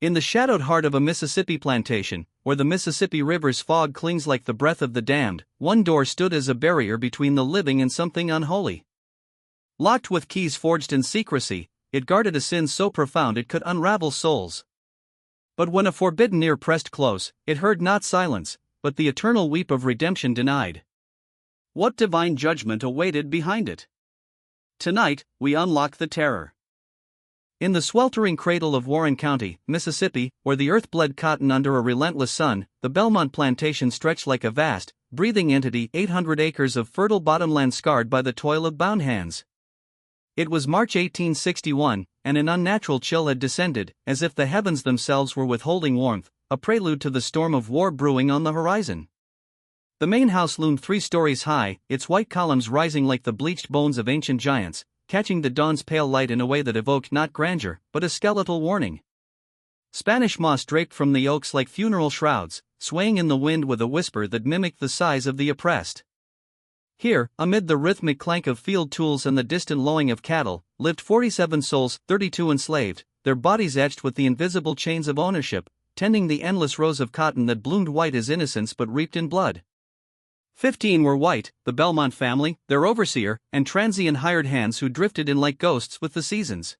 In the shadowed heart of a Mississippi plantation, where the Mississippi River's fog clings like the breath of the damned, one door stood as a barrier between the living and something unholy. Locked with keys forged in secrecy, it guarded a sin so profound it could unravel souls. But when a forbidden ear pressed close, it heard not silence, but the eternal weep of redemption denied. What divine judgment awaited behind it? Tonight, we unlock the terror. In the sweltering cradle of Warren County, Mississippi, where the earth bled cotton under a relentless sun, the Belmont Plantation stretched like a vast, breathing entity, 800 acres of fertile bottomland scarred by the toil of bound hands. It was March 1861, and an unnatural chill had descended, as if the heavens themselves were withholding warmth, a prelude to the storm of war brewing on the horizon. The main house loomed 3 stories high, its white columns rising like the bleached bones of ancient giants, catching the dawn's pale light in a way that evoked not grandeur, but a skeletal warning. Spanish moss draped from the oaks like funeral shrouds, swaying in the wind with a whisper that mimicked the sighs of the oppressed. Here, amid the rhythmic clank of field tools and the distant lowing of cattle, lived 47 souls, 32 enslaved, their bodies etched with the invisible chains of ownership, tending the endless rows of cotton that bloomed white as innocence but reaped in blood. 15 were white, the Belmont family, their overseer, and transient hired hands who drifted in like ghosts with the seasons.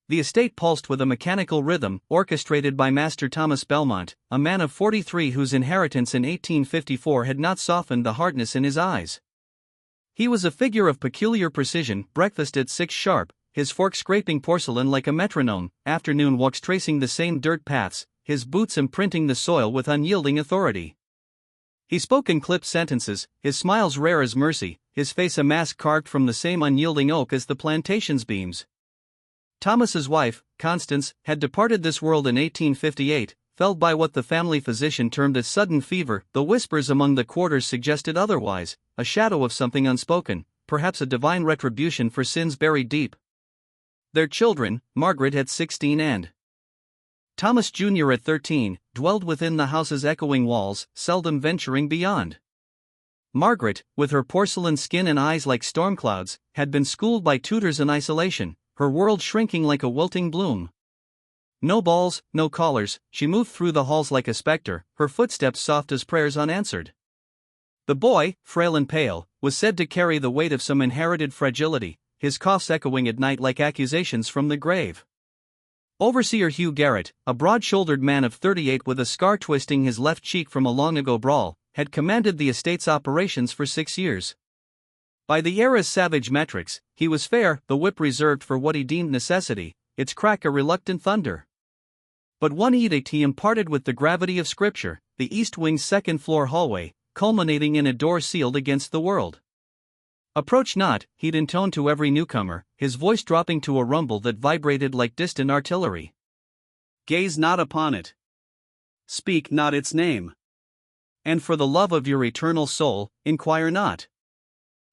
The estate pulsed with a mechanical rhythm, orchestrated by Master Thomas Belmont, a man of 43 whose inheritance in 1854 had not softened the hardness in his eyes. He was a figure of peculiar precision, breakfast at 6 sharp, his fork scraping porcelain like a metronome, afternoon walks tracing the same dirt paths, his boots imprinting the soil with unyielding authority. He spoke in clipped sentences, his smiles rare as mercy, his face a mask carved from the same unyielding oak as the plantation's beams. Thomas's wife, Constance, had departed this world in 1858, felled by what the family physician termed a sudden fever, though whispers among the quarters suggested otherwise, a shadow of something unspoken, perhaps a divine retribution for sins buried deep. Their children, Margaret at 16 and Thomas Jr. at 13, dwelled within the house's echoing walls, seldom venturing beyond. Margaret, with her porcelain skin and eyes like storm clouds, had been schooled by tutors in isolation, her world shrinking like a wilting bloom. No balls, no callers, she moved through the halls like a spectre, her footsteps soft as prayers unanswered. The boy, frail and pale, was said to carry the weight of some inherited fragility, his coughs echoing at night like accusations from the grave. Overseer Hugh Garrett, a broad-shouldered man of 38 with a scar twisting his left cheek from a long-ago brawl, had commanded the estate's operations for 6 years. By the era's savage metrics, he was fair, the whip reserved for what he deemed necessity, its crack a reluctant thunder. But one edict he imparted with the gravity of Scripture, the East Wing's second-floor hallway, culminating in a door sealed against the world. "Approach not," he'd intone to every newcomer, his voice dropping to a rumble that vibrated like distant artillery. "Gaze not upon it. Speak not its name. And for the love of your eternal soul, inquire not."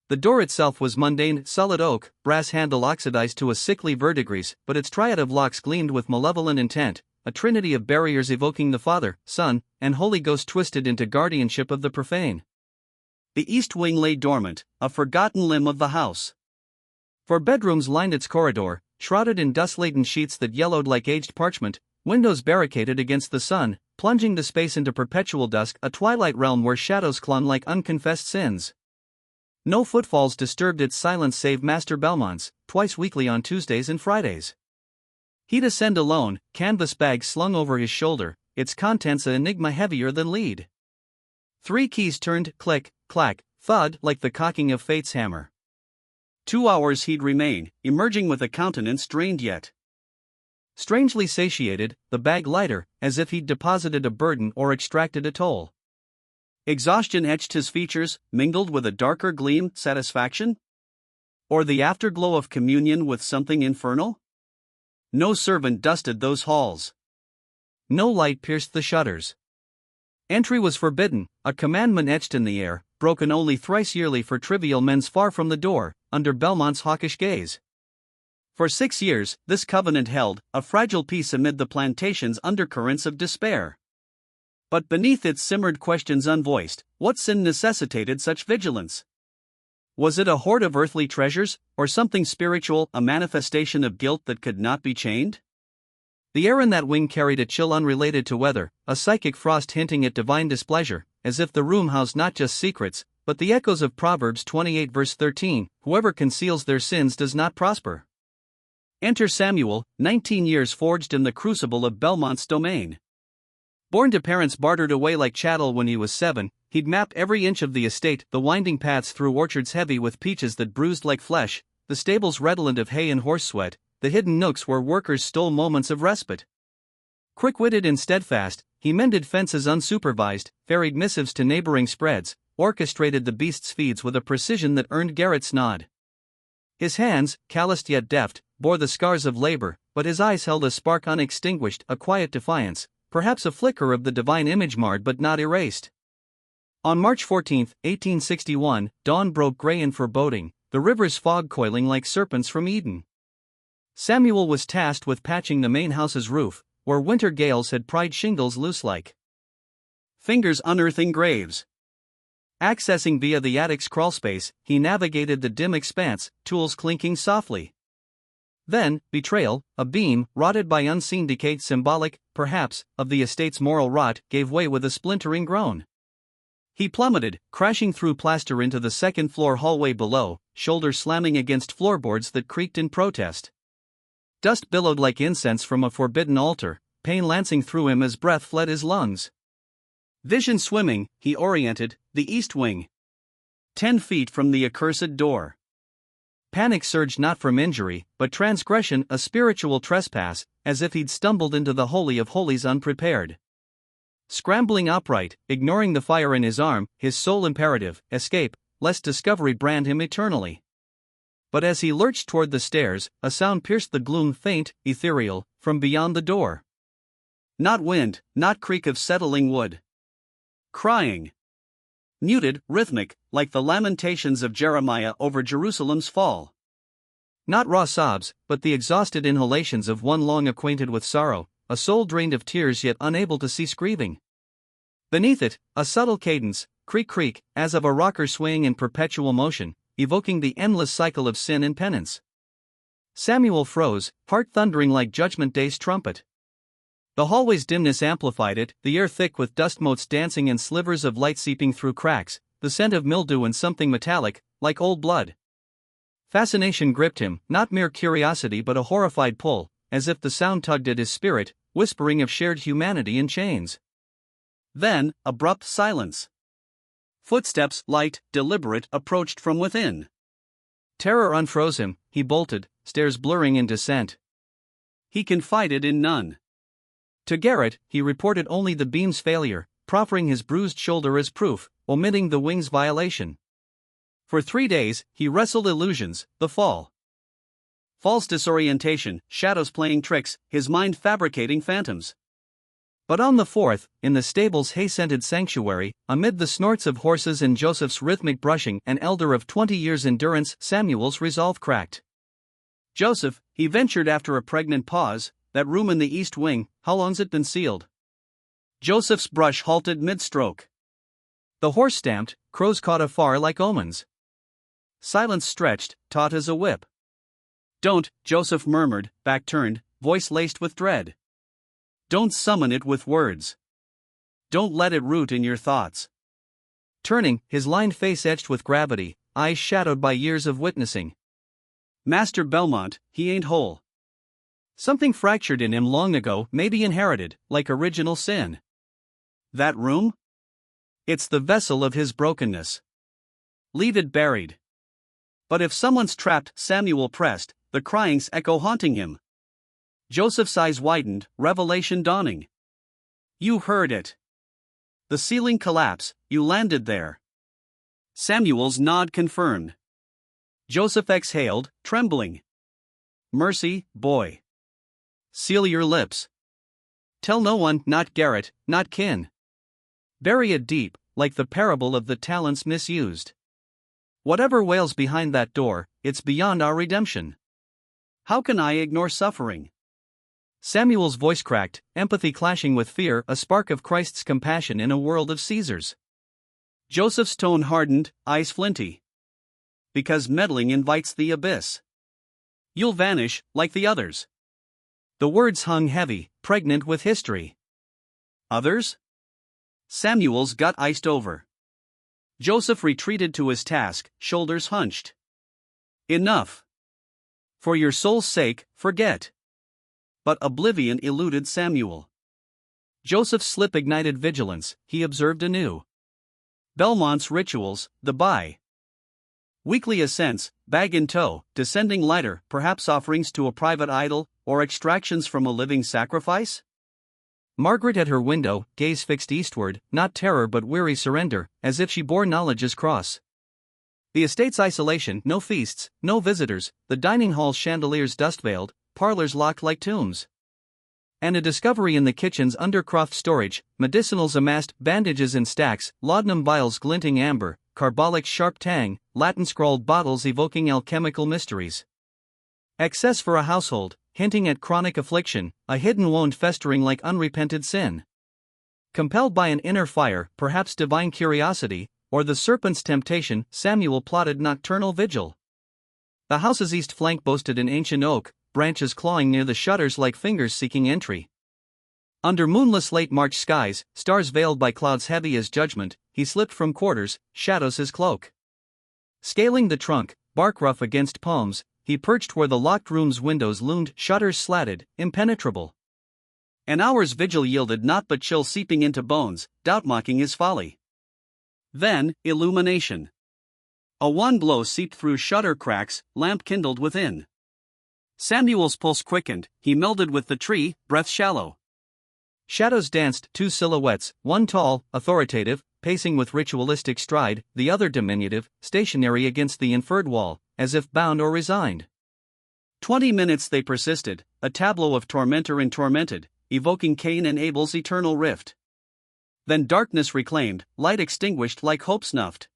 The door itself was mundane, solid oak, brass handle oxidized to a sickly verdigris, but its triad of locks gleamed with malevolent intent, a trinity of barriers evoking the Father, Son, and Holy Ghost twisted into guardianship of the profane. The east wing lay dormant, a forgotten limb of the house. 4 bedrooms lined its corridor, shrouded in dust-laden sheets that yellowed like aged parchment, windows barricaded against the sun, plunging the space into perpetual dusk, a twilight realm where shadows clung like unconfessed sins. No footfalls disturbed its silence save Master Belmont's, twice weekly on Tuesdays and Fridays. He'd ascend alone, canvas bag slung over his shoulder, its contents an enigma heavier than lead. 3 keys turned, click, clack, thud like the cocking of fate's hammer. 2 hours he'd remain, emerging with a countenance strained yet strangely satiated, the bag lighter, as if he'd deposited a burden or extracted a toll. Exhaustion etched his features, mingled with a darker gleam, satisfaction? Or the afterglow of communion with something infernal? No servant dusted those halls. No light pierced the shutters. Entry was forbidden, a commandment etched in the air, broken only thrice yearly for trivial men's far from the door, under Belmont's hawkish gaze. For 6 years, this covenant held, a fragile peace amid the plantation's undercurrents of despair. But beneath it simmered questions unvoiced: what sin necessitated such vigilance? Was it a hoard of earthly treasures, or something spiritual, a manifestation of guilt that could not be chained? The air in that wing carried a chill unrelated to weather, a psychic frost hinting at divine displeasure, as if the room housed not just secrets, but the echoes of Proverbs 28 verse 13, whoever conceals their sins does not prosper. Enter Samuel, 19 years forged in the crucible of Belmont's domain. Born to parents bartered away like chattel when he was 7, he'd mapped every inch of the estate, the winding paths through orchards heavy with peaches that bruised like flesh, the stables redolent of hay and horse sweat, the hidden nooks where workers stole moments of respite. Quick-witted and steadfast, he mended fences unsupervised, ferried missives to neighboring spreads, orchestrated the beasts' feeds with a precision that earned Garrett's nod. His hands, calloused yet deft, bore the scars of labor, but his eyes held a spark unextinguished, a quiet defiance, perhaps a flicker of the divine image marred but not erased. On March 14, 1861, dawn broke gray and foreboding, the river's fog coiling like serpents from Eden. Samuel was tasked with patching the main house's roof, where winter gales had pried shingles loose like fingers unearthing graves. Accessing via the attic's crawlspace, he navigated the dim expanse, tools clinking softly. Then, betrayal, a beam, rotted by unseen decay symbolic, perhaps, of the estate's moral rot, gave way with a splintering groan. He plummeted, crashing through plaster into the second-floor hallway below, shoulders slamming against floorboards that creaked in protest. Dust billowed like incense from a forbidden altar, pain lancing through him as breath fled his lungs. Vision swimming, he oriented, the east wing. 10 feet from the accursed door. Panic surged not from injury, but transgression, a spiritual trespass, as if he'd stumbled into the Holy of Holies unprepared. Scrambling upright, ignoring the fire in his arm, his sole imperative, escape, lest discovery brand him eternally. But as he lurched toward the stairs, a sound pierced the gloom, faint, ethereal, from beyond the door. Not wind, not creak of settling wood. Crying. Muted, rhythmic, like the lamentations of Jeremiah over Jerusalem's fall. Not raw sobs, but the exhausted inhalations of one long acquainted with sorrow, a soul drained of tears yet unable to cease grieving. Beneath it, a subtle cadence, creak-creak, as of a rocker swaying in perpetual motion, evoking the endless cycle of sin and penance. Samuel froze, heart thundering like Judgment Day's trumpet. The hallway's dimness amplified it, the air thick with dust motes dancing and slivers of light seeping through cracks, the scent of mildew and something metallic, like old blood. Fascination gripped him, not mere curiosity but a horrified pull, as if the sound tugged at his spirit, whispering of shared humanity in chains. Then, abrupt silence. Footsteps, light, deliberate, approached from within. Terror unfroze him, he bolted, stairs blurring in descent. He confided in none. To Garrett, he reported only the beam's failure, proffering his bruised shoulder as proof, omitting the wing's violation. For 3 days, he wrestled illusions, the fall. False disorientation, shadows playing tricks, his mind fabricating phantoms. But on the 4th, in the stable's hay-scented sanctuary, amid the snorts of horses and Joseph's rhythmic brushing, an elder of 20 years' endurance, Samuel's resolve cracked. Joseph, he ventured after a pregnant pause, that room in the east wing, how long's it been sealed? Joseph's brush halted mid-stroke. The horse stamped, crows caught afar like omens. Silence stretched, taut as a whip. Don't, Joseph murmured, back turned, voice laced with dread. Don't summon it with words. Don't let it root in your thoughts. Turning, his lined face etched with gravity, eyes shadowed by years of witnessing. Master Belmont, he ain't whole. Something fractured in him long ago, maybe inherited, like original sin. That room? It's the vessel of his brokenness. Leave it buried. But if someone's trapped, Samuel pressed, the crying's echo haunting him. Joseph's eyes widened, revelation dawning. You heard it. The ceiling collapse, you landed there. Samuel's nod confirmed. Joseph exhaled, trembling. Mercy, boy. Seal your lips. Tell no one, not Garrett, not kin. Bury it deep, like the parable of the talents misused. Whatever wails behind that door, it's beyond our redemption. How can I ignore suffering? Samuel's voice cracked, empathy clashing with fear, a spark of Christ's compassion in a world of Caesar's. Joseph's tone hardened, eyes flinty. Because meddling invites the abyss. You'll vanish, like the others. The words hung heavy, pregnant with history. Others? Samuel's gut iced over. Joseph retreated to his task, shoulders hunched. Enough. For your soul's sake, forget. But oblivion eluded Samuel. Joseph's slip ignited vigilance, he observed anew. Belmont's rituals, the weekly ascents, bag in tow, descending lighter, perhaps offerings to a private idol, or extractions from a living sacrifice? Margaret at her window, gaze fixed eastward, not terror but weary surrender, as if she bore knowledge's cross. The estate's isolation, no feasts, no visitors, the dining hall's chandeliers dust-veiled, parlors locked like tombs. And a discovery in the kitchen's undercroft storage, medicinals amassed, bandages in stacks, laudanum vials glinting amber, carbolic's sharp tang, Latin-scrawled bottles evoking alchemical mysteries. Excess for a household, hinting at chronic affliction, a hidden wound festering like unrepented sin. Compelled by an inner fire, perhaps divine curiosity, or the serpent's temptation, Samuel plotted nocturnal vigil. The house's east flank boasted an ancient oak, branches clawing near the shutters like fingers seeking entry. Under moonless late March skies, stars veiled by clouds heavy as judgment, he slipped from quarters, shadows his cloak. Scaling the trunk, bark rough against palms, he perched where the locked room's windows loomed, shutters slatted, impenetrable. An hour's vigil yielded naught but chill seeping into bones, doubt mocking his folly. Then, illumination. A wan glow seeped through shutter cracks, lamp kindled within. Samuel's pulse quickened, he melded with the tree, breath shallow. Shadows danced, two silhouettes, one tall, authoritative, pacing with ritualistic stride, the other diminutive, stationary against the inferred wall, as if bound or resigned. 20 minutes they persisted, a tableau of tormentor and tormented, evoking Cain and Abel's eternal rift. Then darkness reclaimed, light extinguished like hope snuffed.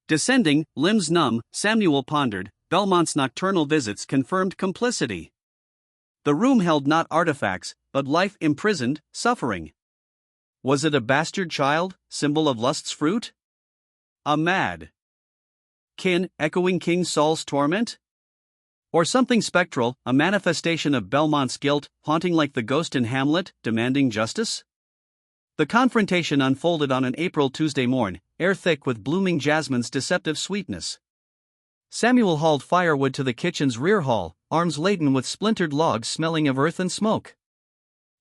Descending, limbs numb, Samuel pondered, Belmont's nocturnal visits confirmed complicity. The room held not artifacts, but life imprisoned, suffering. Was it a bastard child, symbol of lust's fruit? A mad kin, echoing King Saul's torment? Or something spectral, a manifestation of Belmont's guilt, haunting like the ghost in Hamlet, demanding justice? The confrontation unfolded on an April Tuesday morn, air thick with blooming jasmine's deceptive sweetness. Samuel hauled firewood to the kitchen's rear hall, arms laden with splintered logs smelling of earth and smoke.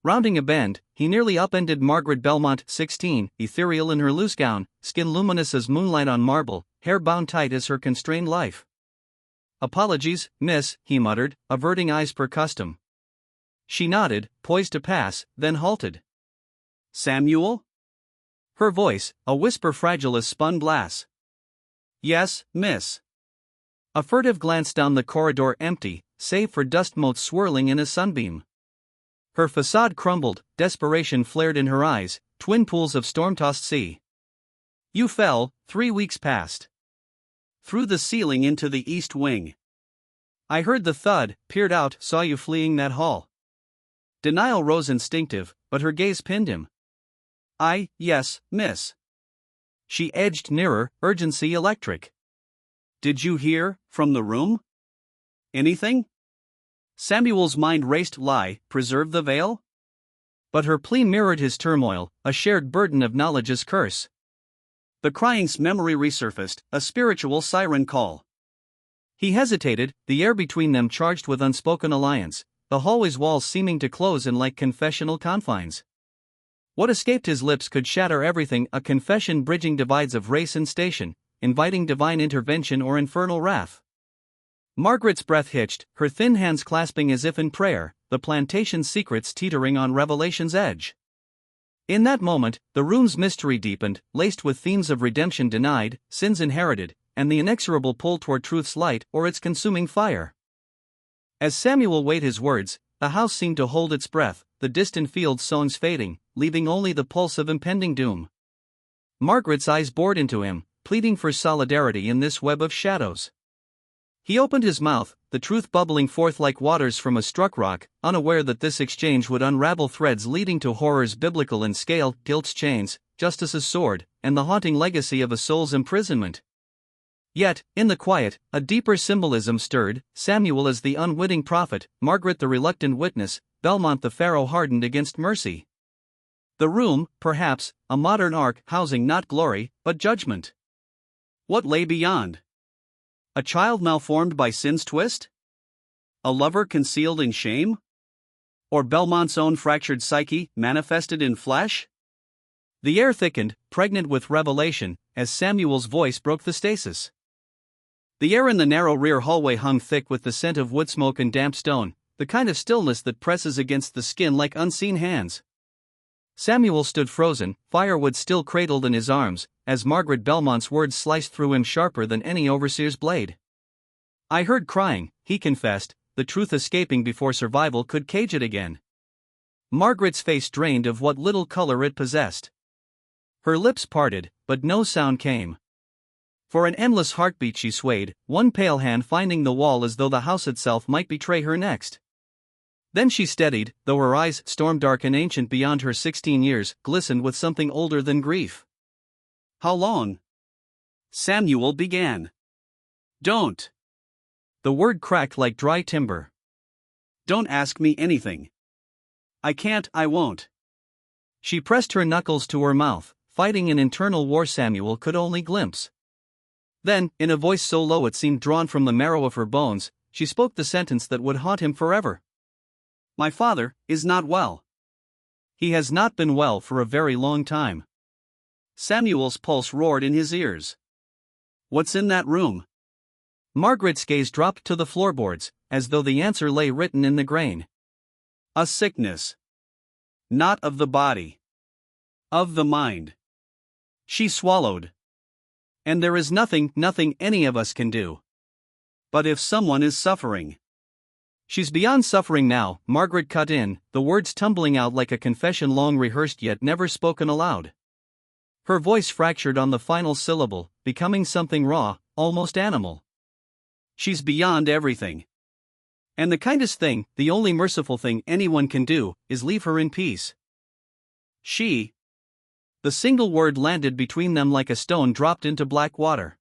Rounding a bend, he nearly upended Margaret Belmont, 16, ethereal in her loose gown, skin luminous as moonlight on marble, hair bound tight as her constrained life. "Apologies, miss," he muttered, averting eyes per custom. She nodded, poised to pass, then halted. "Samuel?" Her voice, a whisper fragile as spun glass. "Yes, miss." A furtive glance down the corridor empty, save for dust motes swirling in a sunbeam. Her facade crumbled, desperation flared in her eyes, twin pools of storm-tossed sea. "You fell, 3 weeks past. Through the ceiling into the east wing. I heard the thud, peered out, saw you fleeing that hall." Denial rose instinctive, but her gaze pinned him. Yes, miss." She edged nearer, urgency electric. "Did you hear, from the room? Anything?" Samuel's mind raced, lie, preserve the veil? But her plea mirrored his turmoil, a shared burden of knowledge's curse. The crying's memory resurfaced, a spiritual siren call. He hesitated, the air between them charged with unspoken alliance, the hallway's walls seeming to close in like confessional confines. What escaped his lips could shatter everything, a confession bridging divides of race and station, inviting divine intervention or infernal wrath. Margaret's breath hitched, her thin hands clasping as if in prayer, the plantation's secrets teetering on revelation's edge. In that moment, the room's mystery deepened, laced with themes of redemption denied, sins inherited, and the inexorable pull toward truth's light or its consuming fire. As Samuel weighed his words, the house seemed to hold its breath, the distant field songs fading, leaving only the pulse of impending doom. Margaret's eyes bored into him, pleading for solidarity in this web of shadows. He opened his mouth, the truth bubbling forth like waters from a struck rock, unaware that this exchange would unravel threads leading to horrors biblical in scale, guilt's chains, justice's sword, and the haunting legacy of a soul's imprisonment. Yet, in the quiet, a deeper symbolism stirred, Samuel as the unwitting prophet, Margaret the reluctant witness, Belmont the Pharaoh hardened against mercy. The room, perhaps, a modern ark housing not glory, but judgment. What lay beyond? A child malformed by sin's twist? A lover concealed in shame? Or Belmont's own fractured psyche, manifested in flesh? The air thickened, pregnant with revelation, as Samuel's voice broke the stasis. The air in the narrow rear hallway hung thick with the scent of wood smoke and damp stone, the kind of stillness that presses against the skin like unseen hands. Samuel stood frozen, firewood still cradled in his arms, as Margaret Belmont's words sliced through him sharper than any overseer's blade. "I heard crying," he confessed, the truth escaping before survival could cage it again. Margaret's face drained of what little color it possessed. Her lips parted, but no sound came. For an endless heartbeat she swayed, one pale hand finding the wall as though the house itself might betray her next. Then she steadied, though her eyes, storm-dark and ancient beyond her 16 years, glistened with something older than grief. "How long?" Samuel began. "Don't." The word cracked like dry timber. "Don't ask me anything. I can't, I won't." She pressed her knuckles to her mouth, fighting an internal war Samuel could only glimpse. Then, in a voice so low it seemed drawn from the marrow of her bones, she spoke the sentence that would haunt him forever. "My father is not well. He has not been well for a very long time." Samuel's pulse roared in his ears. "What's in that room?" Margaret's gaze dropped to the floorboards, as though the answer lay written in the grain. "A sickness. Not of the body. Of the mind." She swallowed. "And there is nothing any of us can do. But if someone is suffering." "She's beyond suffering now," Margaret cut in, the words tumbling out like a confession long rehearsed yet never spoken aloud. Her voice fractured on the final syllable, becoming something raw, almost animal. "She's beyond everything. And the kindest thing, the only merciful thing anyone can do, is leave her in peace." She. The single word landed between them like a stone dropped into black water.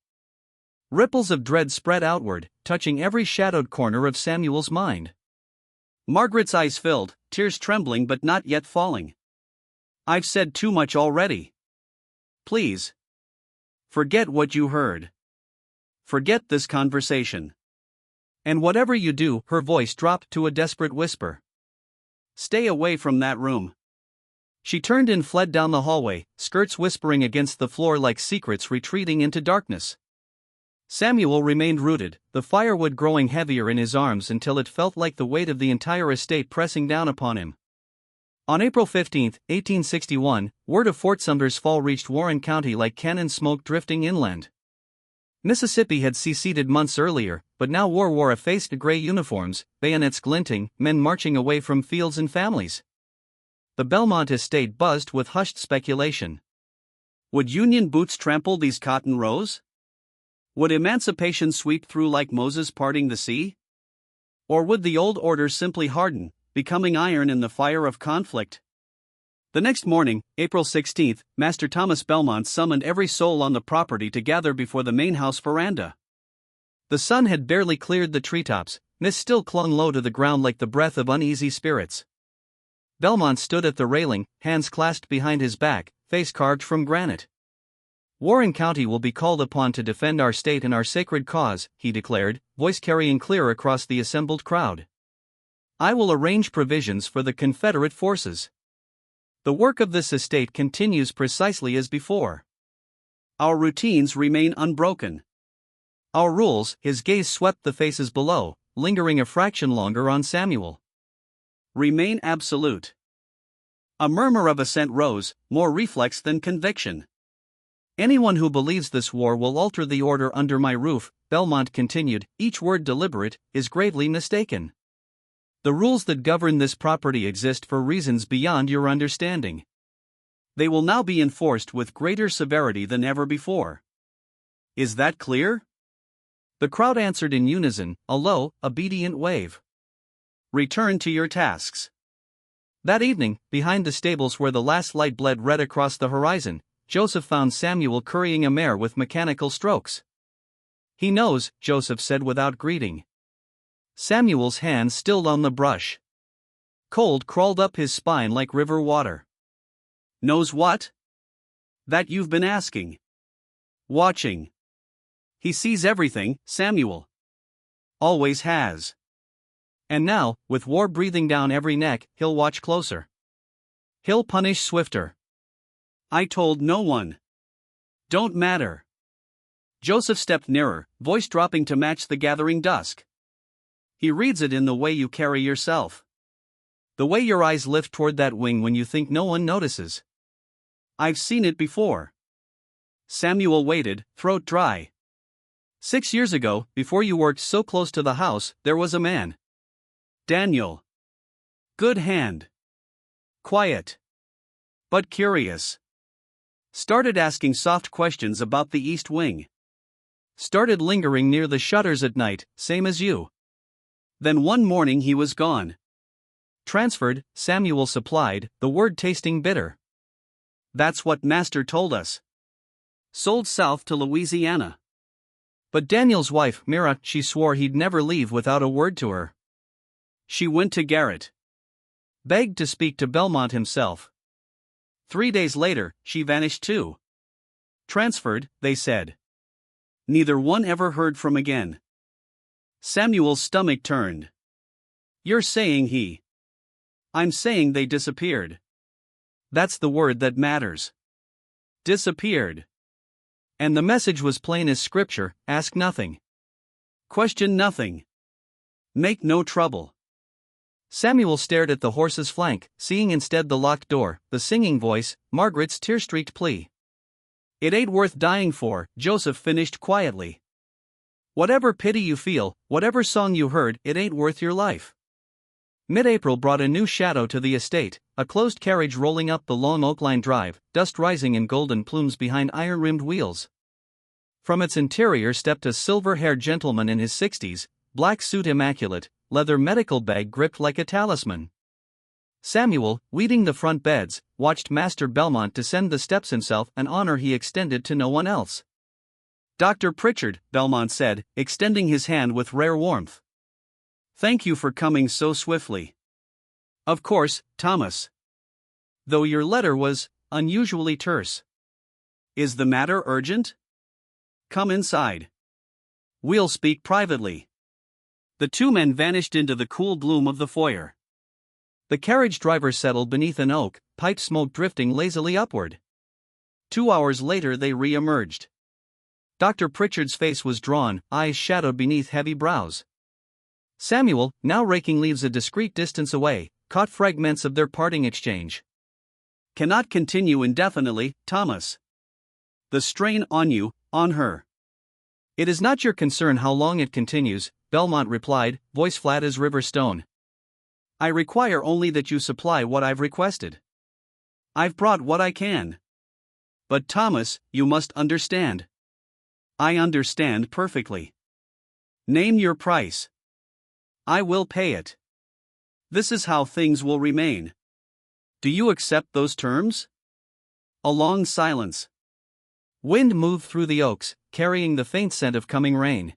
Ripples of dread spread outward, touching every shadowed corner of Samuel's mind. Margaret's eyes filled, tears trembling but not yet falling. "I've said too much already. Please. Forget what you heard. Forget this conversation. And whatever you do," her voice dropped to a desperate whisper, "stay away from that room." She turned and fled down the hallway, skirts whispering against the floor like secrets retreating into darkness. Samuel remained rooted, the firewood growing heavier in his arms until it felt like the weight of the entire estate pressing down upon him. On April 15, 1861, word of Fort Sumter's fall reached Warren County like cannon smoke drifting inland. Mississippi had seceded months earlier, but now war wore effaced gray uniforms, bayonets glinting, men marching away from fields and families. The Belmont estate buzzed with hushed speculation. Would Union boots trample these cotton rows? Would emancipation sweep through like Moses parting the sea? Or would the old order simply harden, becoming iron in the fire of conflict? The next morning, April 16, Master Thomas Belmont summoned every soul on the property to gather before the main house veranda. The sun had barely cleared the treetops, mist still clung low to the ground like the breath of uneasy spirits. Belmont stood at the railing, hands clasped behind his back, face carved from granite. "Warren County will be called upon to defend our state and our sacred cause," he declared, voice carrying clear across the assembled crowd. "I will arrange provisions for the Confederate forces. The work of this estate continues precisely as before. Our routines remain unbroken. Our rules," his gaze swept the faces below, lingering a fraction longer on Samuel, "remain absolute." A murmur of assent rose, more reflex than conviction. "Anyone who believes this war will alter the order under my roof," Belmont continued, each word deliberate, "is gravely mistaken. The rules that govern this property exist for reasons beyond your understanding. They will now be enforced with greater severity than ever before. Is that clear?" The crowd answered in unison, a low, obedient wave. "Return to your tasks." That evening, behind the stables where the last light bled red across the horizon, Joseph found Samuel currying a mare with mechanical strokes. "He knows," Joseph said without greeting. Samuel's hand stilled on the brush. Cold crawled up his spine like river water. Knows what? That you've been asking. Watching. He sees everything, Samuel. Always has. And now, with war breathing down every neck, he'll watch closer. He'll punish swifter. I told no one. Don't matter. Joseph stepped nearer, voice dropping to match the gathering dusk. He reads it in the way you carry yourself. The way your eyes lift toward that wing when you think no one notices. I've seen it before. Samuel waited, throat dry. 6 years ago, before you worked so close to the house, there was a man. Daniel. Good hand. Quiet. But curious. Started asking soft questions about the East Wing. Started lingering near the shutters at night, same as you. Then one morning he was gone. Transferred, Samuel supplied, the word tasting bitter. That's what Master told us. Sold south to Louisiana. But Daniel's wife, Mira, she swore he'd never leave without a word to her. She went to Garrett. Begged to speak to Belmont himself. 3 days later, she vanished too. Transferred, they said. Neither one ever heard from again. Samuel's stomach turned. You're saying he. I'm saying they disappeared. That's the word that matters. Disappeared. And the message was plain as scripture: ask nothing. Question nothing. Make no trouble. Samuel stared at the horse's flank, seeing instead the locked door, the singing voice, Margaret's tear-streaked plea. It ain't worth dying for, Joseph finished quietly. Whatever pity you feel, whatever song you heard, it ain't worth your life. Mid-April brought a new shadow to the estate, a closed carriage rolling up the long oak-lined drive, dust rising in golden plumes behind iron-rimmed wheels. From its interior stepped a silver-haired gentleman in his 60s, black suit immaculate, leather medical bag gripped like a talisman. Samuel, weeding the front beds, watched Master Belmont descend the steps himself, an honor he extended to no one else. Dr. Pritchard, Belmont said, extending his hand with rare warmth. Thank you for coming so swiftly. Of course, Thomas. Though your letter was unusually terse. Is the matter urgent? Come inside. We'll speak privately. The two men vanished into the cool gloom of the foyer. The carriage driver settled beneath an oak, pipe smoke drifting lazily upward. 2 hours later they re-emerged. Dr. Pritchard's face was drawn, eyes shadowed beneath heavy brows. Samuel, now raking leaves a discreet distance away, caught fragments of their parting exchange. Cannot continue indefinitely, Thomas. The strain on you, on her. It is not your concern how long it continues, Belmont replied, voice flat as river stone. I require only that you supply what I've requested. I've brought what I can. But Thomas, you must understand. I understand perfectly. Name your price. I will pay it. This is how things will remain. Do you accept those terms? A long silence. Wind moved through the oaks, carrying the faint scent of coming rain.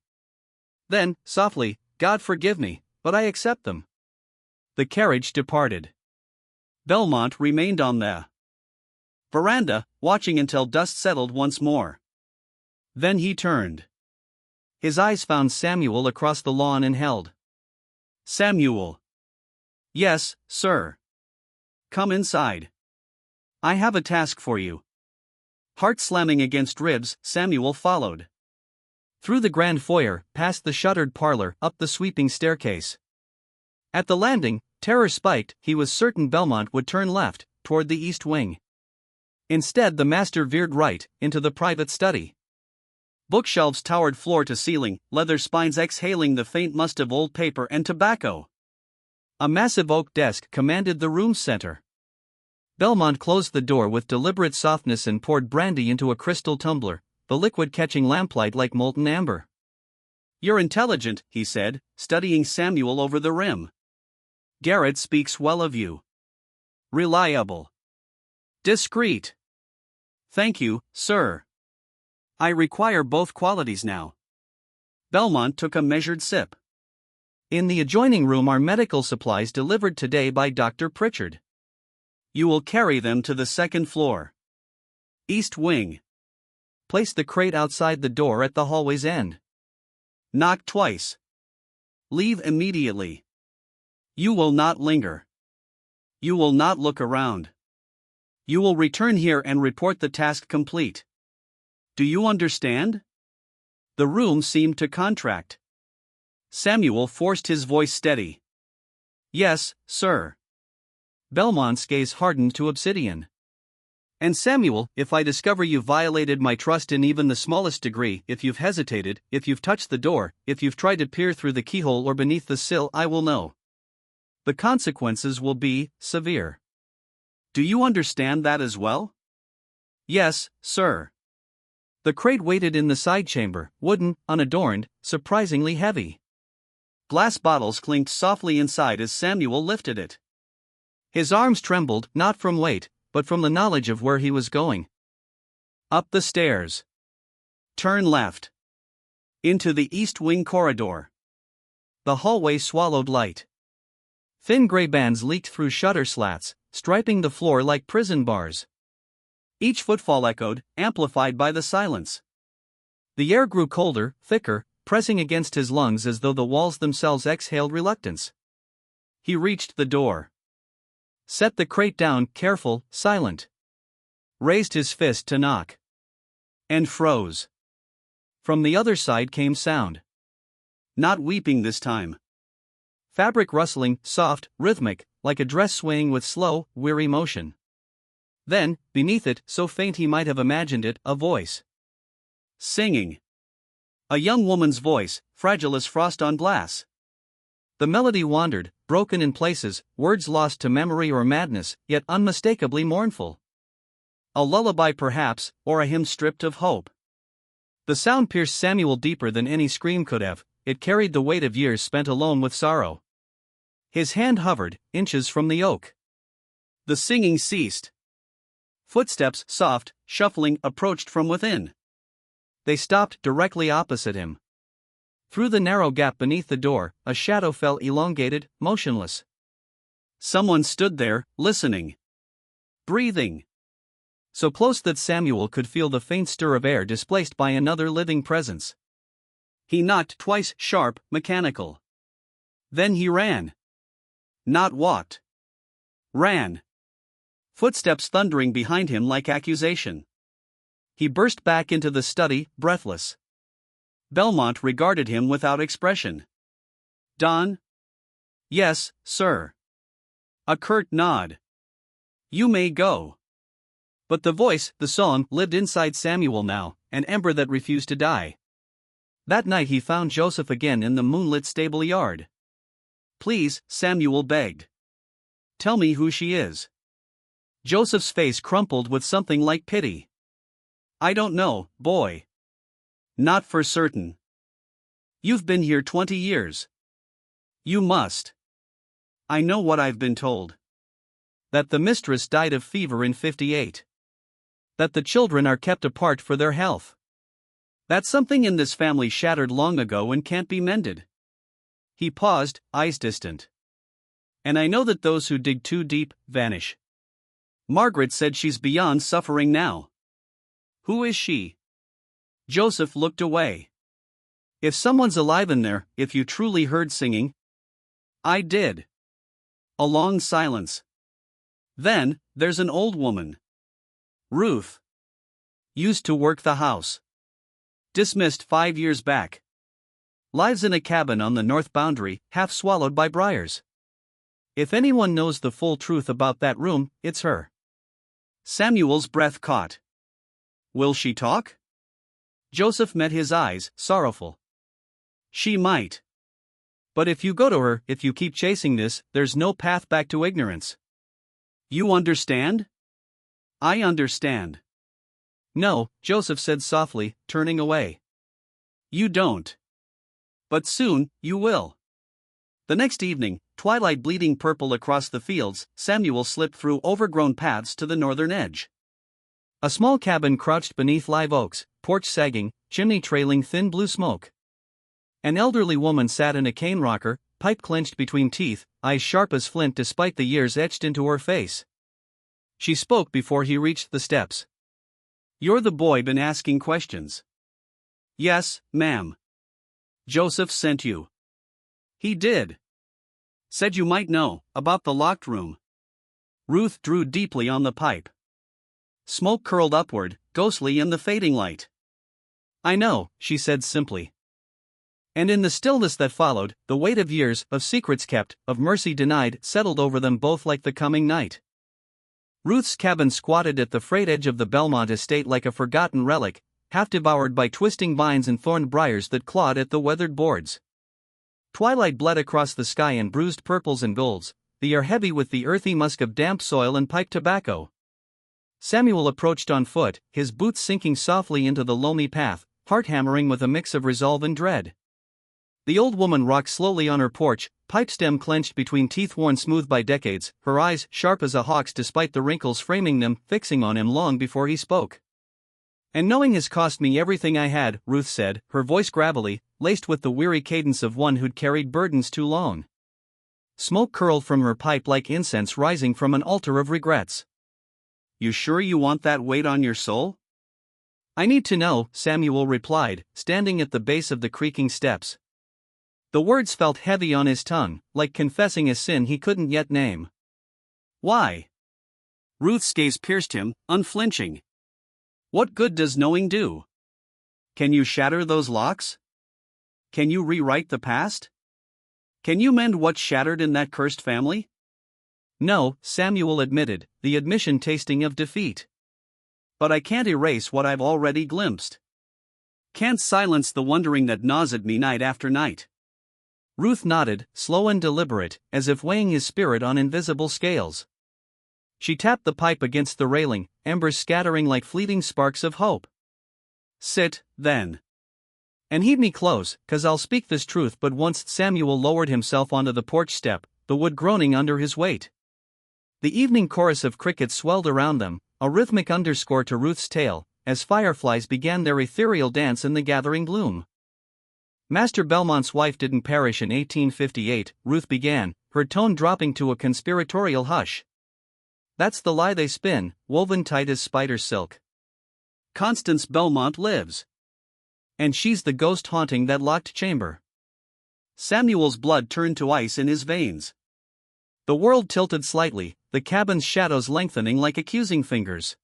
Then, softly, God forgive me, but I accept them. The carriage departed. Belmont remained on the veranda, watching until dust settled once more. Then he turned. His eyes found Samuel across the lawn and held. Samuel. Yes, sir. Come inside. I have a task for you. Heart slamming against ribs, Samuel followed. Through the grand foyer, past the shuttered parlor, up the sweeping staircase. At the landing, terror spiked, he was certain Belmont would turn left, toward the east wing. Instead the master veered right, into the private study. Bookshelves towered floor to ceiling, leather spines exhaling the faint must of old paper and tobacco. A massive oak desk commanded the room's center. Belmont closed the door with deliberate softness and poured brandy into a crystal tumbler, the liquid catching lamplight like molten amber. You're intelligent, he said, studying Samuel over the rim. Garrett speaks well of you. Reliable. Discreet. Thank you, sir. I require both qualities now. Belmont took a measured sip. In the adjoining room are medical supplies delivered today by Dr. Pritchard. You will carry them to the second floor. East wing. Place the crate outside the door at the hallway's end. Knock twice. Leave immediately. You will not linger. You will not look around. You will return here and report the task complete. Do you understand? The room seemed to contract. Samuel forced his voice steady. Yes, sir. Belmont's gaze hardened to obsidian. And Samuel, if I discover you violated my trust in even the smallest degree, if you've hesitated, if you've touched the door, if you've tried to peer through the keyhole or beneath the sill, I will know. The consequences will be severe. Do you understand that as well? Yes, sir. The crate waited in the side chamber, wooden, unadorned, surprisingly heavy. Glass bottles clinked softly inside as Samuel lifted it. His arms trembled, not from weight, but from the knowledge of where he was going. Up the stairs. Turn left. Into the east wing corridor. The hallway swallowed light. Thin gray bands leaked through shutter slats, striping the floor like prison bars. Each footfall echoed, amplified by the silence. The air grew colder, thicker, pressing against his lungs as though the walls themselves exhaled reluctance. He reached the door. Set the crate down, careful, silent. Raised his fist to knock. And froze. From the other side came sound. Not weeping this time. Fabric rustling, soft, rhythmic, like a dress swaying with slow, weary motion. Then, beneath it, so faint he might have imagined it, a voice. Singing. A young woman's voice, fragile as frost on glass. The melody wandered, broken in places, words lost to memory or madness, yet unmistakably mournful. A lullaby perhaps, or a hymn stripped of hope. The sound pierced Samuel deeper than any scream could have. It carried the weight of years spent alone with sorrow. His hand hovered, inches from the oak. The singing ceased. Footsteps, soft, shuffling, approached from within. They stopped directly opposite him. Through the narrow gap beneath the door, a shadow fell, elongated, motionless. Someone stood there, listening. Breathing. So close that Samuel could feel the faint stir of air displaced by another living presence. He knocked twice, sharp, mechanical. Then he ran. Not walked. Ran. Footsteps thundering behind him like accusation. He burst back into the study, breathless. Belmont regarded him without expression. Don? Yes, sir. A curt nod. You may go. But the voice, the song, lived inside Samuel now, an ember that refused to die. That night he found Joseph again in the moonlit stable yard. Please, Samuel begged. Tell me who she is. Joseph's face crumpled with something like pity. I don't know, boy. Not for certain. You've been here 20 years. You must. I know what I've been told. That the mistress died of fever in 58. That the children are kept apart for their health. That something in this family shattered long ago and can't be mended. He paused, eyes distant. And I know that those who dig too deep, vanish. Margaret said she's beyond suffering now. Who is she? Joseph looked away. If someone's alive in there, if you truly heard singing. I did. A long silence. Then, there's an old woman. Ruth. Used to work the house. Dismissed 5 years back. Lives in a cabin on the north boundary, half swallowed by briars. If anyone knows the full truth about that room, it's her. Samuel's breath caught. Will she talk? Joseph met his eyes, sorrowful. She might. But if you go to her, if you keep chasing this, there's no path back to ignorance. You understand? I understand. No, Joseph said softly, turning away. You don't. But soon, you will. The next evening, twilight bleeding purple across the fields, Samuel slipped through overgrown paths to the northern edge. A small cabin crouched beneath live oaks, porch sagging, chimney trailing thin blue smoke. An elderly woman sat in a cane rocker, pipe clenched between teeth, eyes sharp as flint despite the years etched into her face. She spoke before he reached the steps. "You're the boy been asking questions." "Yes, ma'am." "Joseph sent you." "He did. Said you might know about the locked room." Ruth drew deeply on the pipe. Smoke curled upward, ghostly in the fading light. "I know," she said simply. And in the stillness that followed, the weight of years, of secrets kept, of mercy denied, settled over them both like the coming night. Ruth's cabin squatted at the frayed edge of the Belmont estate like a forgotten relic, half devoured by twisting vines and thorned briars that clawed at the weathered boards. Twilight bled across the sky in bruised purples and golds, the air heavy with the earthy musk of damp soil and pipe tobacco. Samuel approached on foot, his boots sinking softly into the loamy path, heart hammering with a mix of resolve and dread. The old woman rocked slowly on her porch, pipe stem clenched between teeth worn smooth by decades, her eyes sharp as a hawk's despite the wrinkles framing them, fixing on him long before he spoke. "And knowing has cost me everything I had," Ruth said, her voice gravelly, laced with the weary cadence of one who'd carried burdens too long. Smoke curled from her pipe like incense rising from an altar of regrets. "You sure you want that weight on your soul?" "I need to know," Samuel replied, standing at the base of the creaking steps. The words felt heavy on his tongue, like confessing a sin he couldn't yet name. "Why?" Ruth's gaze pierced him, unflinching. "What good does knowing do? Can you shatter those locks? Can you rewrite the past? Can you mend what's shattered in that cursed family?" "No," Samuel admitted, the admission tasting of defeat. "But I can't erase what I've already glimpsed. Can't silence the wondering that gnaws at me night after night." Ruth nodded, slow and deliberate, as if weighing his spirit on invisible scales. She tapped the pipe against the railing, embers scattering like fleeting sparks of hope. "Sit, then. And heed me close, 'cause I'll speak this truth." But once Samuel lowered himself onto the porch step, the wood groaning under his weight. The evening chorus of crickets swelled around them, a rhythmic underscore to Ruth's tale, as fireflies began their ethereal dance in the gathering gloom. "Master Belmont's wife didn't perish in 1858, Ruth began, her tone dropping to a conspiratorial hush. "That's the lie they spin, woven tight as spider silk. Constance Belmont lives. And she's the ghost haunting that locked chamber." Samuel's blood turned to ice in his veins. The world tilted slightly, the cabin's shadows lengthening like accusing fingers.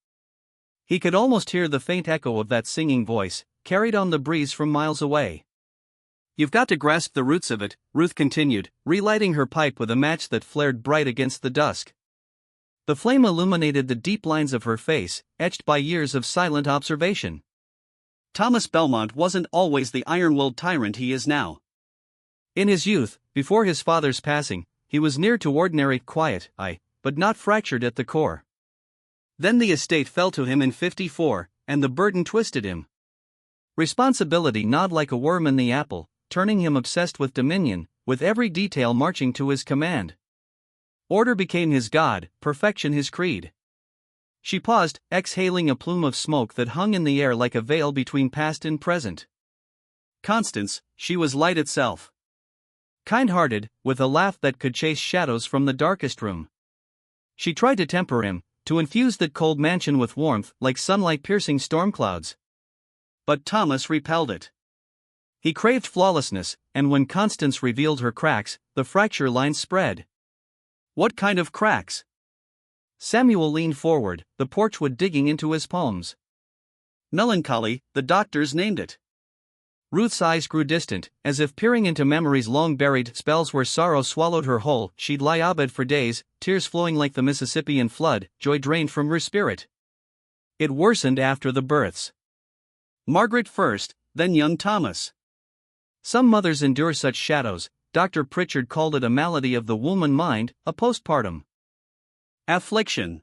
He could almost hear the faint echo of that singing voice, carried on the breeze from miles away. "You've got to grasp the roots of it," Ruth continued, relighting her pipe with a match that flared bright against the dusk. The flame illuminated the deep lines of her face, etched by years of silent observation. "Thomas Belmont wasn't always the iron-willed tyrant he is now. In his youth, before his father's passing, he was near to ordinary, quiet, but not fractured at the core. Then the estate fell to him in '54, and the burden twisted him. Responsibility gnawed like a worm in the apple, turning him obsessed with dominion, with every detail marching to his command. Order became his god, perfection his creed." She paused, exhaling a plume of smoke that hung in the air like a veil between past and present. Constance, she was light itself. Kind-hearted, with a laugh that could chase shadows from the darkest room. She tried to temper him, to infuse that cold mansion with warmth like sunlight piercing storm clouds. But Thomas repelled it. He craved flawlessness, and when Constance revealed her cracks, the fracture lines spread. "What kind of cracks?" Samuel leaned forward, the porchwood digging into his palms. "Melancholy, the doctors named it." Ruth's eyes grew distant, as if peering into memories long buried, spells where sorrow swallowed her whole. She'd lie abed for days, tears flowing like the Mississippian flood, joy drained from her spirit. It worsened after the births. Margaret first, then young Thomas. Some mothers endure such shadows. Dr. Pritchard called it a malady of the womb and mind, a postpartum affliction.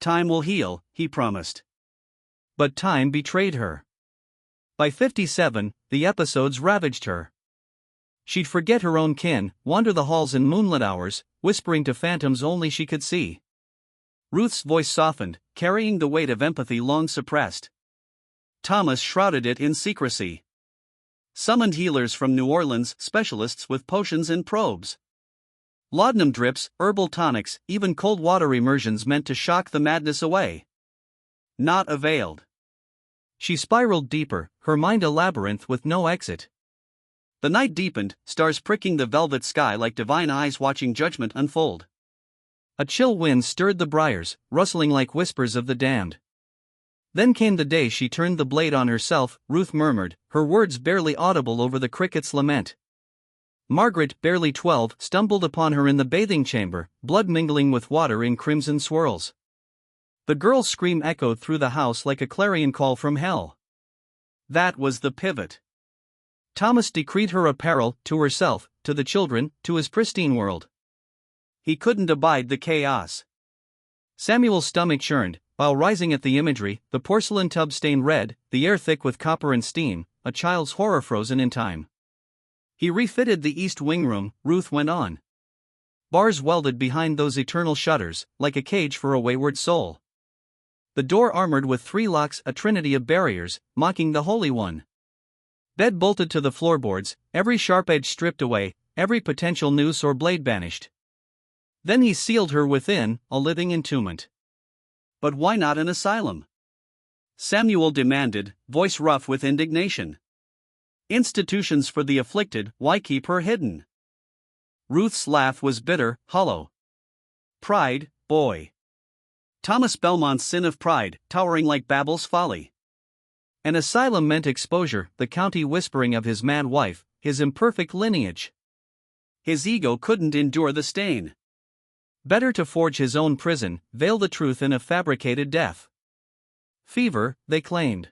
"Time will heal," he promised. But time betrayed her. By 57, the episodes ravaged her. She'd forget her own kin, wander the halls in moonlit hours, whispering to phantoms only she could see. Ruth's voice softened, carrying the weight of empathy long suppressed. Thomas shrouded it in secrecy. Summoned healers from New Orleans, specialists with potions and probes. Laudanum drips, herbal tonics, even cold water immersions meant to shock the madness away. Not availed. She spiraled deeper, her mind a labyrinth with no exit. The night deepened, stars pricking the velvet sky like divine eyes watching judgment unfold. A chill wind stirred the briars, rustling like whispers of the damned. Then came the day she turned the blade on herself, Ruth murmured, her words barely audible over the cricket's lament. Margaret, barely 12, stumbled upon her in the bathing chamber, blood mingling with water in crimson swirls. The girl's scream echoed through the house like a clarion call from hell. That was the pivot. Thomas decreed her apparel, to herself, to the children, to his pristine world. He couldn't abide the chaos. Samuel's stomach churned, while rising at the imagery, the porcelain tub stained red, the air thick with copper and steam, a child's horror frozen in time. He refitted the east wing room, Ruth went on. Bars welded behind those eternal shutters, like a cage for a wayward soul. The door armored with 3 locks, a trinity of barriers, mocking the Holy One. Bed bolted to the floorboards, every sharp edge stripped away, every potential noose or blade banished. Then he sealed her within, a living entombment. But why not an asylum? Samuel demanded, voice rough with indignation. Institutions for the afflicted, why keep her hidden? Ruth's laugh was bitter, hollow. Pride, boy. Thomas Belmont's sin of pride, towering like Babel's folly. An asylum meant exposure, the county whispering of his mad wife, his imperfect lineage. His ego couldn't endure the stain. Better to forge his own prison, veil the truth in a fabricated death. Fever, they claimed.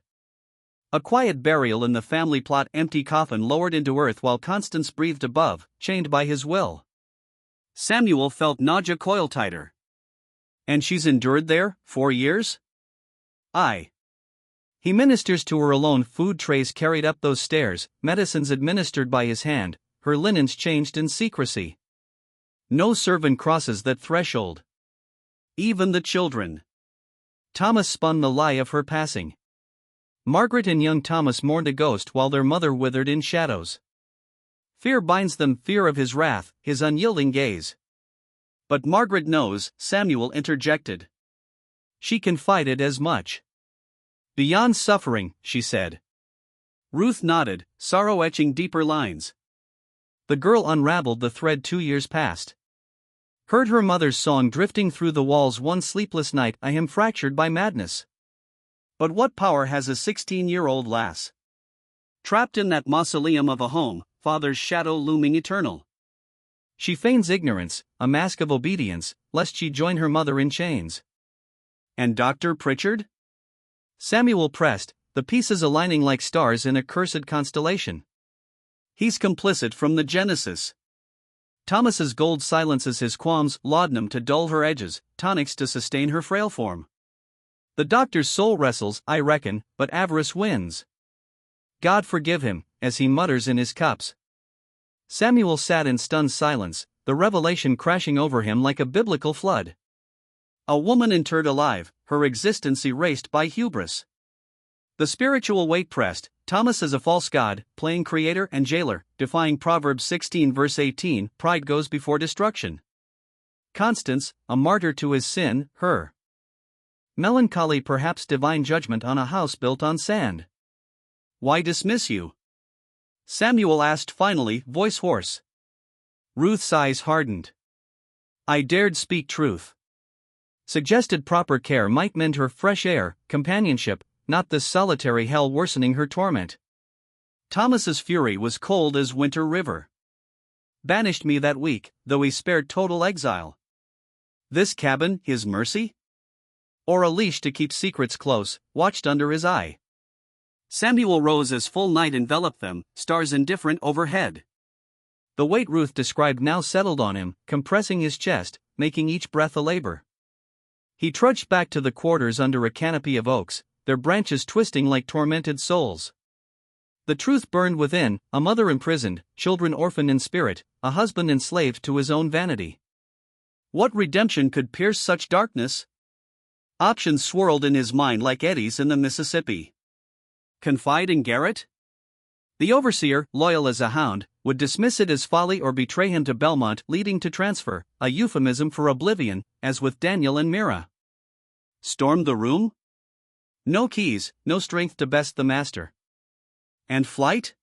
A quiet burial in the family plot, empty coffin lowered into earth while Constance breathed above, chained by his will. Samuel felt nausea coil tighter. And she's endured there, 4 years? Aye. He ministers to her alone, food trays carried up those stairs, medicines administered by his hand, her linens changed in secrecy. No servant crosses that threshold. Even the children. Thomas spun the lie of her passing. Margaret and young Thomas mourned a ghost while their mother withered in shadows. Fear binds them, fear of his wrath, his unyielding gaze. But Margaret knows, Samuel interjected. She confided as much. Beyond suffering, she said. Ruth nodded, sorrow etching deeper lines. The girl unraveled the thread 2 years past. Heard her mother's song drifting through the walls one sleepless night. I am fractured by madness. But what power has a 16-year-old lass? Trapped in that mausoleum of a home, father's shadow looming eternal. She feigns ignorance, a mask of obedience, lest she join her mother in chains. And Dr. Pritchard? Samuel pressed, the pieces aligning like stars in a cursed constellation. He's complicit from the Genesis. Thomas's gold silences his qualms, laudanum to dull her edges, tonics to sustain her frail form. The doctor's soul wrestles, I reckon, but avarice wins. God forgive him, as he mutters in his cups. Samuel sat in stunned silence, the revelation crashing over him like a biblical flood. A woman interred alive, her existence erased by hubris. The spiritual weight pressed, Thomas is a false god, playing creator and jailer, defying Proverbs 16 verse 18, pride goes before destruction. Constance, a martyr to his sin, her melancholy, perhaps divine judgment on a house built on sand. Why dismiss you? Samuel asked finally, voice hoarse. Ruth's eyes hardened. I dared speak truth. Suggested proper care might mend her, fresh air, companionship, not this solitary hell worsening her torment. Thomas's fury was cold as winter river. Banished me that week, though he spared total exile. This cabin, his mercy? Or a leash to keep secrets close, watched under his eye? Samuel rose as full night enveloped them, stars indifferent overhead. The weight Ruth described now settled on him, compressing his chest, making each breath a labor. He trudged back to the quarters under a canopy of oaks, their branches twisting like tormented souls. The truth burned within, a mother imprisoned, children orphaned in spirit, a husband enslaved to his own vanity. What redemption could pierce such darkness? Options swirled in his mind like eddies in the Mississippi. Confide in Garrett? The overseer, loyal as a hound, would dismiss it as folly or betray him to Belmont, leading to transfer, a euphemism for oblivion, as with Daniel and Mira. Storm the room? No keys, no strength to best the master. And flight?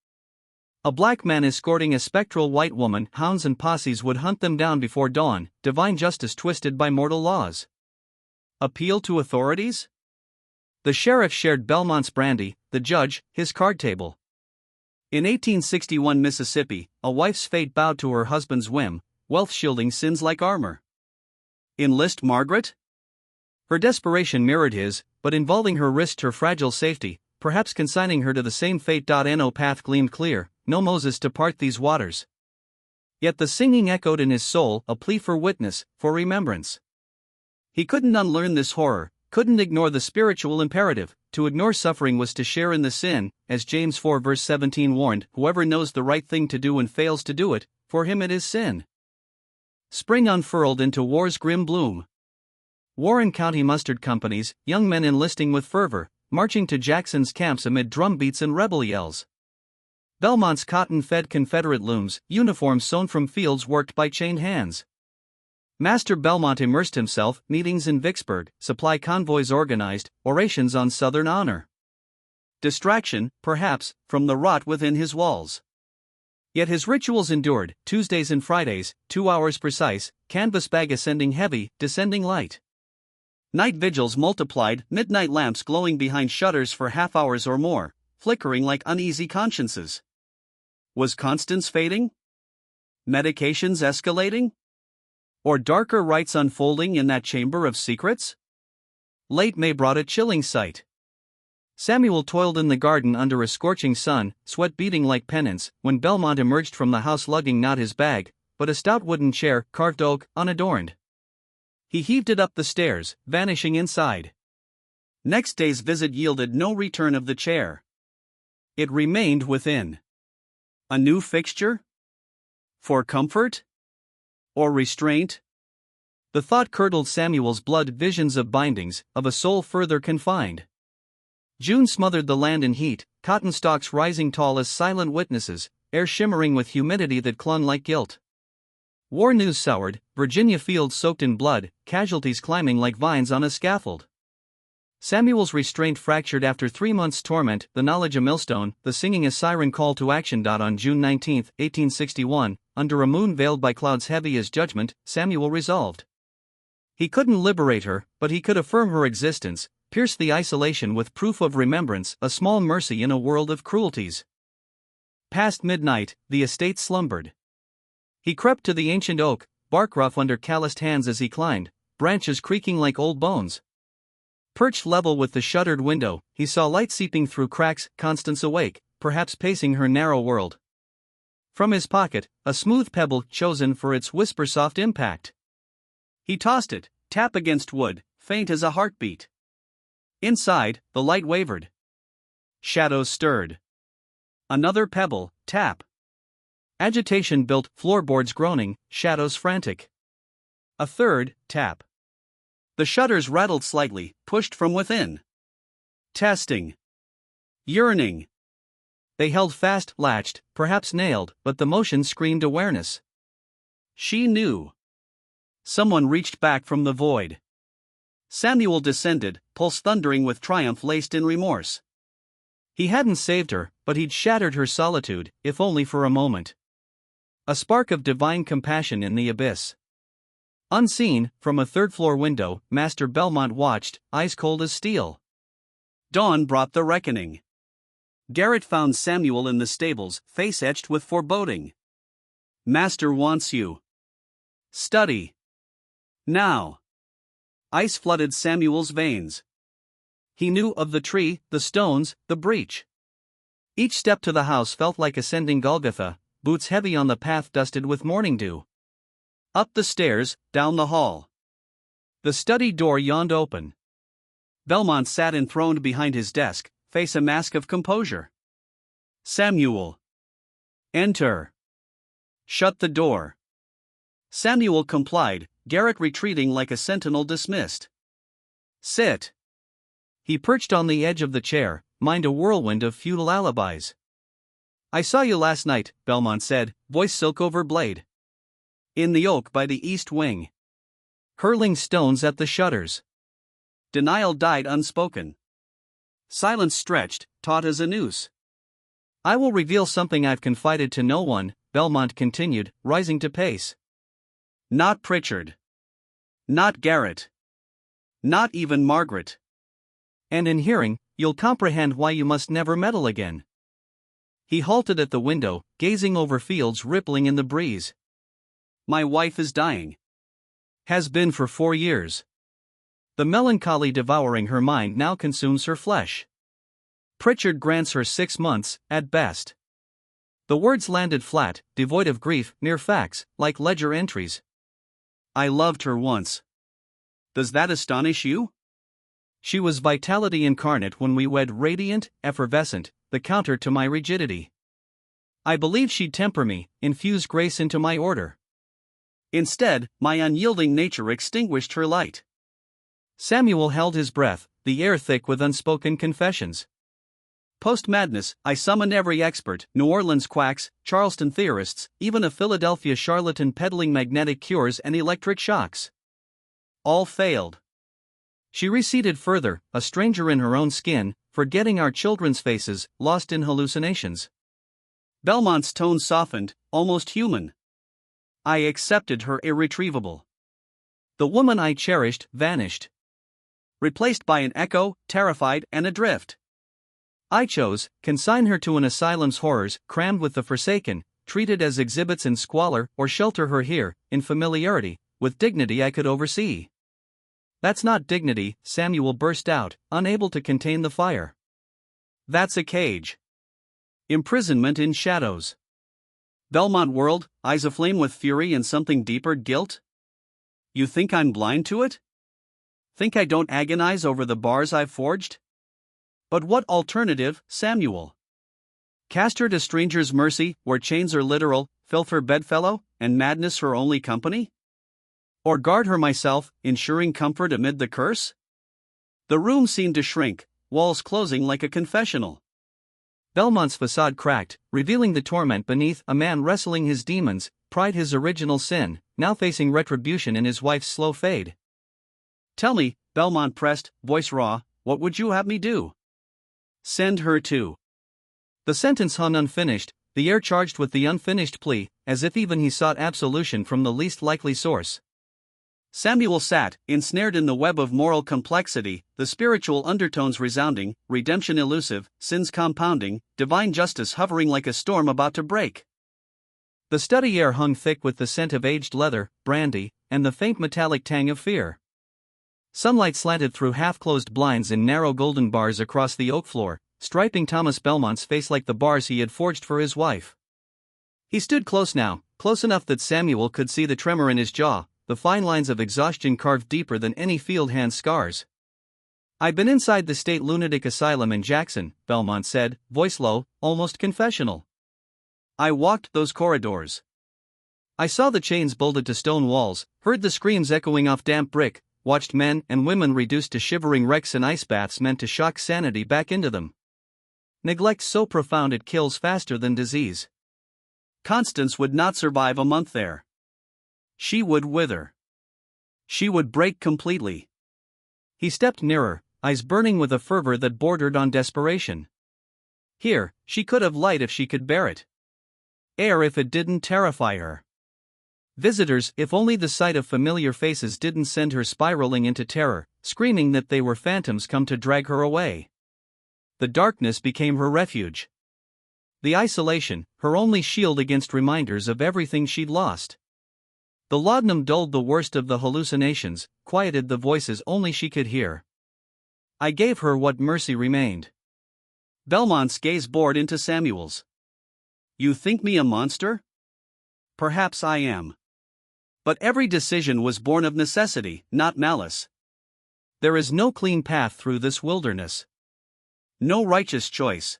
A black man escorting a spectral white woman, hounds and posses would hunt them down before dawn, divine justice twisted by mortal laws. Appeal to authorities? The sheriff shared Belmont's brandy, the judge, his card table. In 1861 Mississippi, a wife's fate bowed to her husband's whim, wealth shielding sins like armor. Enlist Margaret? Her desperation mirrored his, but involving her risked her fragile safety, perhaps consigning her to the same fate. No path gleamed clear, no Moses to part these waters. Yet the singing echoed in his soul, a plea for witness, for remembrance. He couldn't unlearn this horror, couldn't ignore the spiritual imperative. To ignore suffering was to share in the sin, as James 4 verse 17 warned, whoever knows the right thing to do and fails to do it, for him it is sin. Spring unfurled into war's grim bloom. Warren County mustered companies, young men enlisting with fervor, marching to Jackson's camps amid drum beats and rebel yells. Belmont's cotton-fed Confederate looms, uniforms sewn from fields worked by chained hands. Master Belmont immersed himself, meetings in Vicksburg, supply convoys organized, orations on Southern honor. Distraction, perhaps, from the rot within his walls. Yet his rituals endured, Tuesdays and Fridays, 2 hours precise, canvas bag ascending heavy, descending light. Night vigils multiplied, midnight lamps glowing behind shutters for half hours or more, flickering like uneasy consciences. Was Constance fading? Medications escalating? Or darker rites unfolding in that chamber of secrets? Late May brought a chilling sight. Samuel toiled in the garden under a scorching sun, sweat beading like penance, when Belmont emerged from the house lugging not his bag, but a stout wooden chair, carved oak, unadorned. He heaved it up the stairs, vanishing inside. Next day's visit yielded no return of the chair. It remained within. A new fixture? For comfort? Or restraint? The thought curdled Samuel's blood, visions of bindings, of a soul further confined. June smothered the land in heat, cotton stalks rising tall as silent witnesses, air shimmering with humidity that clung like guilt. War news soured, Virginia fields soaked in blood, casualties climbing like vines on a scaffold. Samuel's restraint fractured after 3 months' torment, the knowledge a millstone, the singing a siren call to action. On June 19, 1861, under a moon veiled by clouds heavy as judgment, Samuel resolved. He couldn't liberate her, but he could affirm her existence, pierce the isolation with proof of remembrance, a small mercy in a world of cruelties. Past midnight, the estate slumbered. He crept to the ancient oak, bark rough under calloused hands as he climbed, branches creaking like old bones. Perched level with the shuttered window, he saw light seeping through cracks, Constance awake, perhaps pacing her narrow world. From his pocket, a smooth pebble chosen for its whisper-soft impact. He tossed it, tap against wood, faint as a heartbeat. Inside, the light wavered. Shadows stirred. Another pebble, tap. Agitation built, floorboards groaning, shadows frantic. A third, tap. The shutters rattled slightly, pushed from within. Testing. Yearning. They held fast, latched, perhaps nailed, but the motion screamed awareness. She knew. Someone reached back from the void. Samuel descended, pulse thundering with triumph laced in remorse. He hadn't saved her, but he'd shattered her solitude, if only for a moment. A spark of divine compassion in the abyss. Unseen, from a third-floor window, Master Belmont watched, eyes cold as steel. Dawn brought the reckoning. Garrett found Samuel in the stables, face etched with foreboding. Master wants you. Study. Now. Ice flooded Samuel's veins. He knew of the tree, the stones, the breach. Each step to the house felt like ascending Golgotha, boots heavy on the path dusted with morning dew. Up the stairs, down the hall. The study door yawned open. Belmont sat enthroned behind his desk, face a mask of composure. Samuel. Enter. Shut the door. Samuel complied, Garrett retreating like a sentinel dismissed. Sit. He perched on the edge of the chair, mind a whirlwind of futile alibis. I saw you last night, Belmont said, voice silk over blade. In the oak by the east wing. Hurling stones at the shutters. Denial died unspoken. Silence stretched, taut as a noose. I will reveal something I've confided to no one, Belmont continued, rising to pace. Not Pritchard. Not Garrett. Not even Margaret. And in hearing, you'll comprehend why you must never meddle again. He halted at the window, gazing over fields rippling in the breeze. My wife is dying. Has been for 4 years. The melancholy devouring her mind now consumes her flesh. Pritchard grants her 6 months, at best. The words landed flat, devoid of grief, mere facts, like ledger entries. I loved her once. Does that astonish you? She was vitality incarnate when we wed, radiant, effervescent, the counter to my rigidity. I believed she'd temper me, infuse grace into my order. Instead, my unyielding nature extinguished her light. Samuel held his breath, the air thick with unspoken confessions. Post-madness, I summoned every expert, New Orleans quacks, Charleston theorists, even a Philadelphia charlatan peddling magnetic cures and electric shocks. All failed. She receded further, a stranger in her own skin, forgetting our children's faces, lost in hallucinations. Belmont's tone softened, almost human. I accepted her irretrievable. The woman I cherished vanished. Replaced by an echo, terrified and adrift. I chose, consign her to an asylum's horrors, crammed with the forsaken, treated as exhibits in squalor, or shelter her here, in familiarity, with dignity I could oversee. That's not dignity, Samuel burst out, unable to contain the fire. That's a cage. Imprisonment in shadows. Belmont whirled, eyes aflame with fury and something deeper, guilt? You think I'm blind to it? Think I don't agonize over the bars I've forged? But what alternative, Samuel? Cast her to strangers' mercy, where chains are literal, filth her bedfellow, and madness her only company? Or guard her myself, ensuring comfort amid the curse? The room seemed to shrink, walls closing like a confessional. Belmont's facade cracked, revealing the torment beneath, a man wrestling his demons, pride his original sin, now facing retribution in his wife's slow fade. Tell me, Belmont pressed, voice raw, what would you have me do? Send her to. The sentence hung unfinished, the air charged with the unfinished plea, as if even he sought absolution from the least likely source. Samuel sat, ensnared in the web of moral complexity, the spiritual undertones resounding, redemption elusive, sins compounding, divine justice hovering like a storm about to break. The study air hung thick with the scent of aged leather, brandy, and the faint metallic tang of fear. Sunlight slanted through half-closed blinds in narrow golden bars across the oak floor, striping Thomas Belmont's face like the bars he had forged for his wife. He stood close now, close enough that Samuel could see the tremor in his jaw, the fine lines of exhaustion carved deeper than any field hand's scars. I've been inside the state lunatic asylum in Jackson, Belmont said, voice low, almost confessional. I walked those corridors. I saw the chains bolted to stone walls, heard the screams echoing off damp brick, watched men and women reduced to shivering wrecks in ice baths meant to shock sanity back into them. Neglect so profound it kills faster than disease. Constance would not survive a month there. She would wither. She would break completely. He stepped nearer, eyes burning with a fervor that bordered on desperation. Here, she could have light if she could bear it. Air if it didn't terrify her. Visitors, if only the sight of familiar faces didn't send her spiraling into terror, screaming that they were phantoms come to drag her away. The darkness became her refuge. The isolation, her only shield against reminders of everything she'd lost. The laudanum dulled the worst of the hallucinations, quieted the voices only she could hear. I gave her what mercy remained. Belmont's gaze bored into Samuel's. You think me a monster? Perhaps I am. But every decision was born of necessity, not malice. There is no clean path through this wilderness. No righteous choice.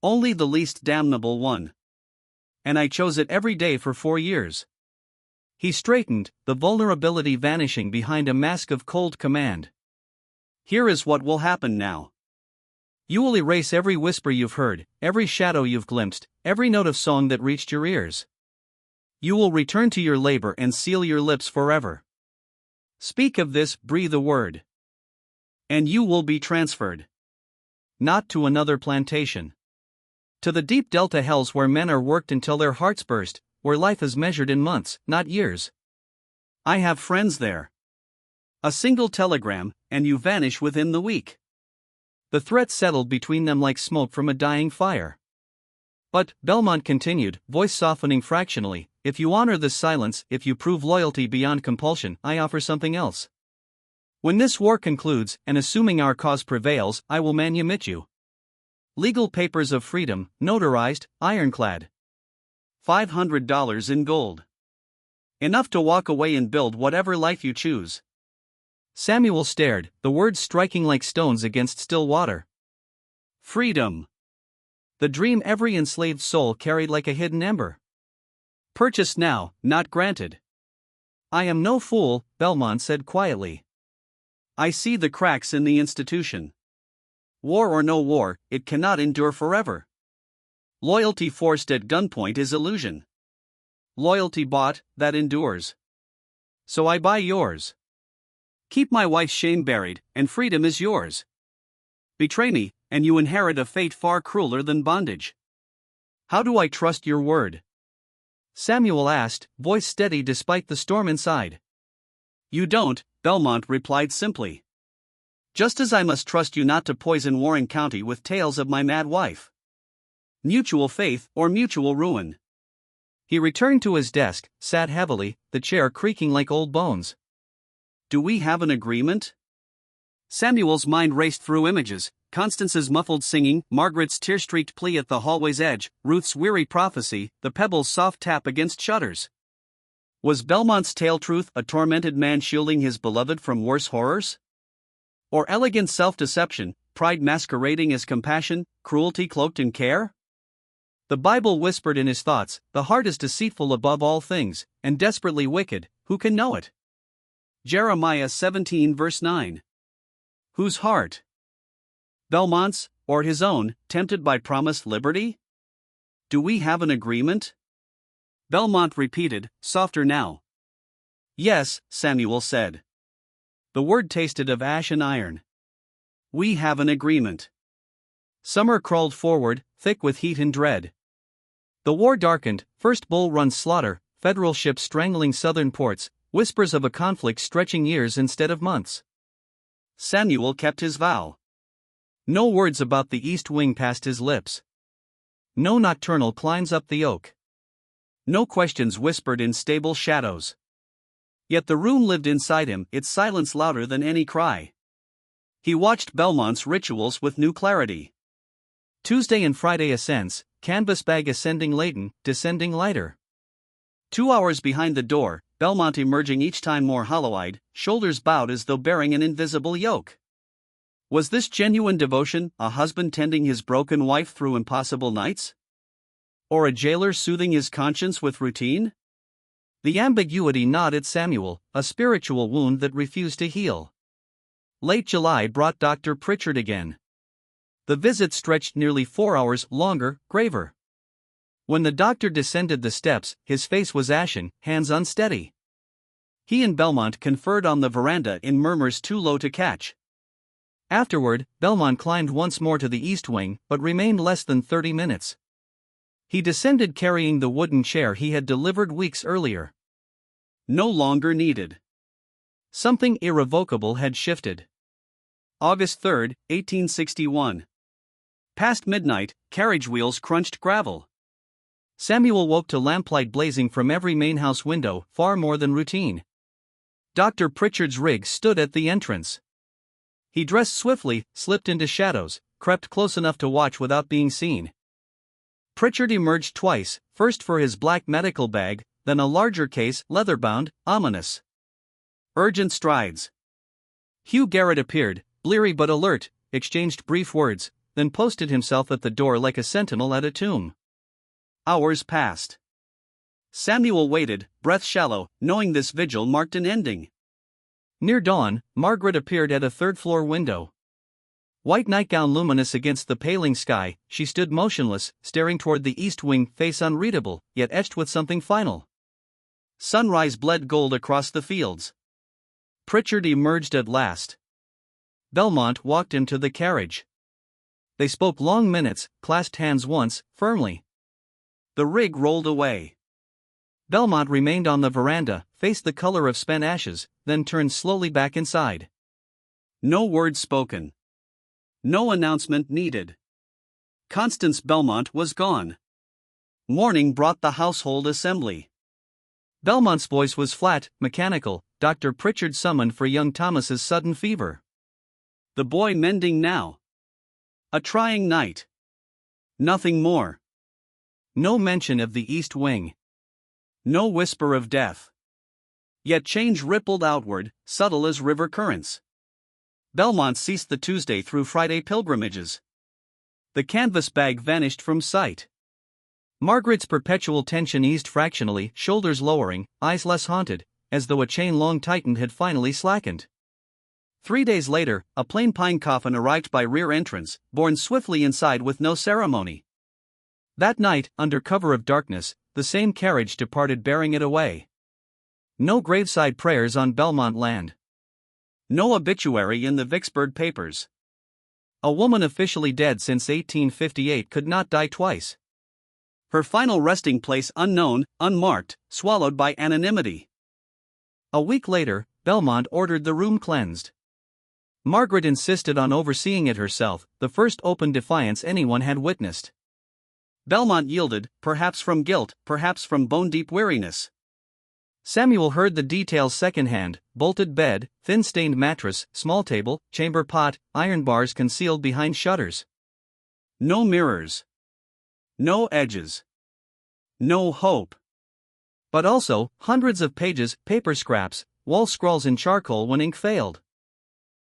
Only the least damnable one. And I chose it every day for 4 years. He straightened, the vulnerability vanishing behind a mask of cold command. Here is what will happen now. You will erase every whisper you've heard, every shadow you've glimpsed, every note of song that reached your ears. You will return to your labor and seal your lips forever. Speak of this, breathe a word. And you will be transferred. Not to another plantation. To the deep delta hells where men are worked until their hearts burst, where life is measured in months, not years. I have friends there. A single telegram, and you vanish within the week. The threat settled between them like smoke from a dying fire. But, Belmont continued, voice softening fractionally, if you honor this silence, if you prove loyalty beyond compulsion, I offer something else. When this war concludes, and assuming our cause prevails, I will manumit you. Legal papers of freedom, notarized, ironclad. $500 in gold. Enough to walk away and build whatever life you choose. Samuel stared, the words striking like stones against still water. Freedom. The dream every enslaved soul carried like a hidden ember. Purchased now, not granted. I am no fool, Belmont said quietly. I see the cracks in the institution. War or no war, it cannot endure forever. Loyalty forced at gunpoint is illusion. Loyalty bought, that endures. So I buy yours. Keep my wife's shame buried, and freedom is yours. Betray me, and you inherit a fate far crueler than bondage. How do I trust your word? Samuel asked, voice steady despite the storm inside. You don't, Belmont replied simply. Just as I must trust you not to poison Warren County with tales of my mad wife. Mutual faith or mutual ruin. He returned to his desk, sat heavily, the chair creaking like old bones. Do we have an agreement? Samuel's mind raced through images, Constance's muffled singing, Margaret's tear-streaked plea at the hallway's edge, Ruth's weary prophecy, the pebble's soft tap against shutters. Was Belmont's tale truth, a tormented man shielding his beloved from worse horrors? Or elegant self-deception, pride masquerading as compassion, cruelty cloaked in care? The Bible whispered in his thoughts, the heart is deceitful above all things, and desperately wicked, who can know it? Jeremiah 17 verse 9. Whose heart? Belmont's, or his own, tempted by promised liberty? Do we have an agreement? Belmont repeated, softer now. Yes, Samuel said. The word tasted of ash and iron. We have an agreement. Summer crawled forward, thick with heat and dread. The war darkened, first Bull Run slaughter, federal ships strangling southern ports, whispers of a conflict stretching years instead of months. Samuel kept his vow. No words about the east wing passed his lips. No nocturnal climbs up the oak. No questions whispered in stable shadows. Yet the room lived inside him, its silence louder than any cry. He watched Belmont's rituals with new clarity. Tuesday and Friday ascents, canvas bag ascending laden, descending lighter. 2 hours behind the door, Belmont emerging each time more hollow-eyed, shoulders bowed as though bearing an invisible yoke. Was this genuine devotion, a husband tending his broken wife through impossible nights? Or a jailer soothing his conscience with routine? The ambiguity gnawed at Samuel, a spiritual wound that refused to heal. Late July brought Dr. Pritchard again. The visit stretched nearly 4 hours, longer, graver. When the doctor descended the steps, his face was ashen, hands unsteady. He and Belmont conferred on the veranda in murmurs too low to catch. Afterward, Belmont climbed once more to the east wing, but remained less than 30 minutes. He descended carrying the wooden chair he had delivered weeks earlier. No longer needed. Something irrevocable had shifted. August 3, 1861. Past midnight, carriage wheels crunched gravel. Samuel woke to lamplight blazing from every main house window, far more than routine. Dr. Pritchard's rig stood at the entrance. He dressed swiftly, slipped into shadows, crept close enough to watch without being seen. Pritchard emerged twice, first for his black medical bag, then a larger case, leather-bound, ominous. Urgent strides. Hugh Garrett appeared, bleary but alert, exchanged brief words, then posted himself at the door like a sentinel at a tomb. Hours passed. Samuel waited, breath shallow, knowing this vigil marked an ending. Near dawn, Margaret appeared at a third-floor window. White nightgown luminous against the paling sky, she stood motionless, staring toward the east wing, face unreadable, yet etched with something final. Sunrise bled gold across the fields. Pritchard emerged at last. Belmont walked into the carriage. They spoke long minutes, clasped hands once, firmly. The rig rolled away. Belmont remained on the veranda, faced the color of spent ashes, then turned slowly back inside. No word spoken. No announcement needed. Constance Belmont was gone. Morning brought the household assembly. Belmont's voice was flat, mechanical. Dr. Pritchard summoned for young Thomas's sudden fever. The boy mending now. A trying night. Nothing more. No mention of the east wing. No whisper of death. Yet change rippled outward, subtle as river currents. Belmont ceased the Tuesday through Friday pilgrimages. The canvas bag vanished from sight. Margaret's perpetual tension eased fractionally, shoulders lowering, eyes less haunted, as though a chain long tightened had finally slackened. 3 days later, a plain pine coffin arrived by rear entrance, borne swiftly inside with no ceremony. That night, under cover of darkness, the same carriage departed bearing it away. No graveside prayers on Belmont land. No obituary in the Vicksburg papers. A woman officially dead since 1858 could not die twice. Her final resting place unknown, unmarked, swallowed by anonymity. A week later, Belmont ordered the room cleansed. Margaret insisted on overseeing it herself, the first open defiance anyone had witnessed. Belmont yielded, perhaps from guilt, perhaps from bone-deep weariness. Samuel heard the details secondhand: bolted bed, thin-stained mattress, small table, chamber pot, iron bars concealed behind shutters. No mirrors. No edges. No hope. But also, hundreds of pages, paper scraps, wall scrawls in charcoal when ink failed.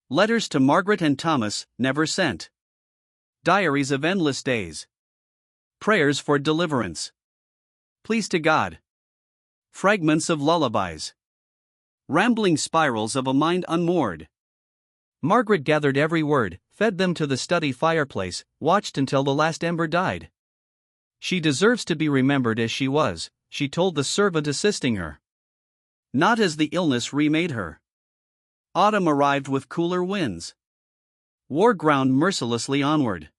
Letters to Margaret and Thomas, never sent. Diaries of endless days. Prayers for deliverance. Pleas to God. Fragments of lullabies. Rambling spirals of a mind unmoored. Margaret gathered every word, fed them to the study fireplace, watched until the last ember died. She deserves to be remembered as she was, she told the servant assisting her. Not as the illness remade her. Autumn arrived with cooler winds. War ground mercilessly onward.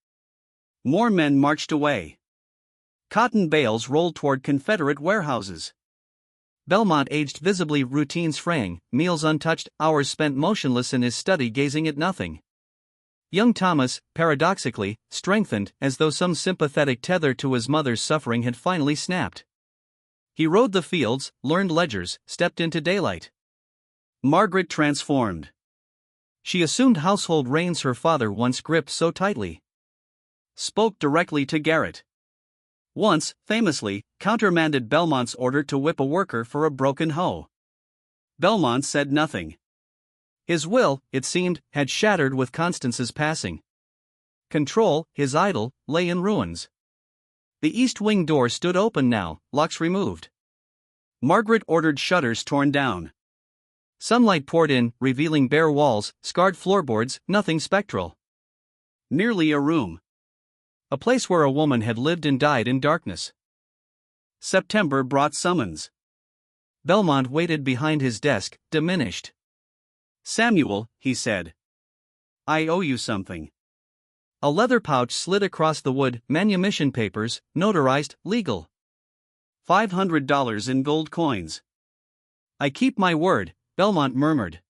More men marched away. Cotton bales rolled toward Confederate warehouses. Belmont aged visibly, routines fraying, meals untouched, hours spent motionless in his study gazing at nothing. Young Thomas, paradoxically, strengthened, as though some sympathetic tether to his mother's suffering had finally snapped. He rode the fields, learned ledgers, stepped into daylight. Margaret transformed. She assumed household reins her father once gripped so tightly. Spoke directly to Garrett. Once, famously, countermanded Belmont's order to whip a worker for a broken hoe. Belmont said nothing. His will, it seemed, had shattered with Constance's passing. Control, his idol, lay in ruins. The east wing door stood open now, locks removed. Margaret ordered shutters torn down. Sunlight poured in, revealing bare walls, scarred floorboards, nothing spectral. Merely a room. A place where a woman had lived and died in darkness. September brought summons. Belmont waited behind his desk, diminished. "Samuel," he said. "I owe you something." A leather pouch slid across the wood, manumission papers, notarized, legal. $500 in gold coins. "I keep my word," Belmont murmured.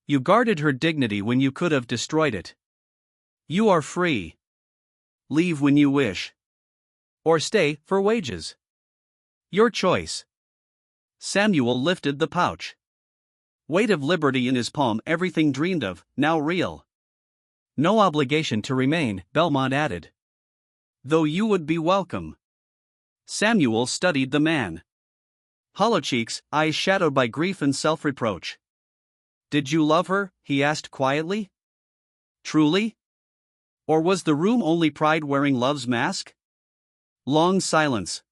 "You guarded her dignity when you could have destroyed it. You are free. Leave when you wish. Or stay, for wages. Your choice." Samuel lifted the pouch. Weight of liberty in his palm, everything dreamed of, now real. "No obligation to remain," Belmont added. "Though you would be welcome." Samuel studied the man. Hollow cheeks, eyes shadowed by grief and self-reproach. "Did you love her?" he asked quietly. "Truly? Or was the room only pride wearing love's mask?" Long silence.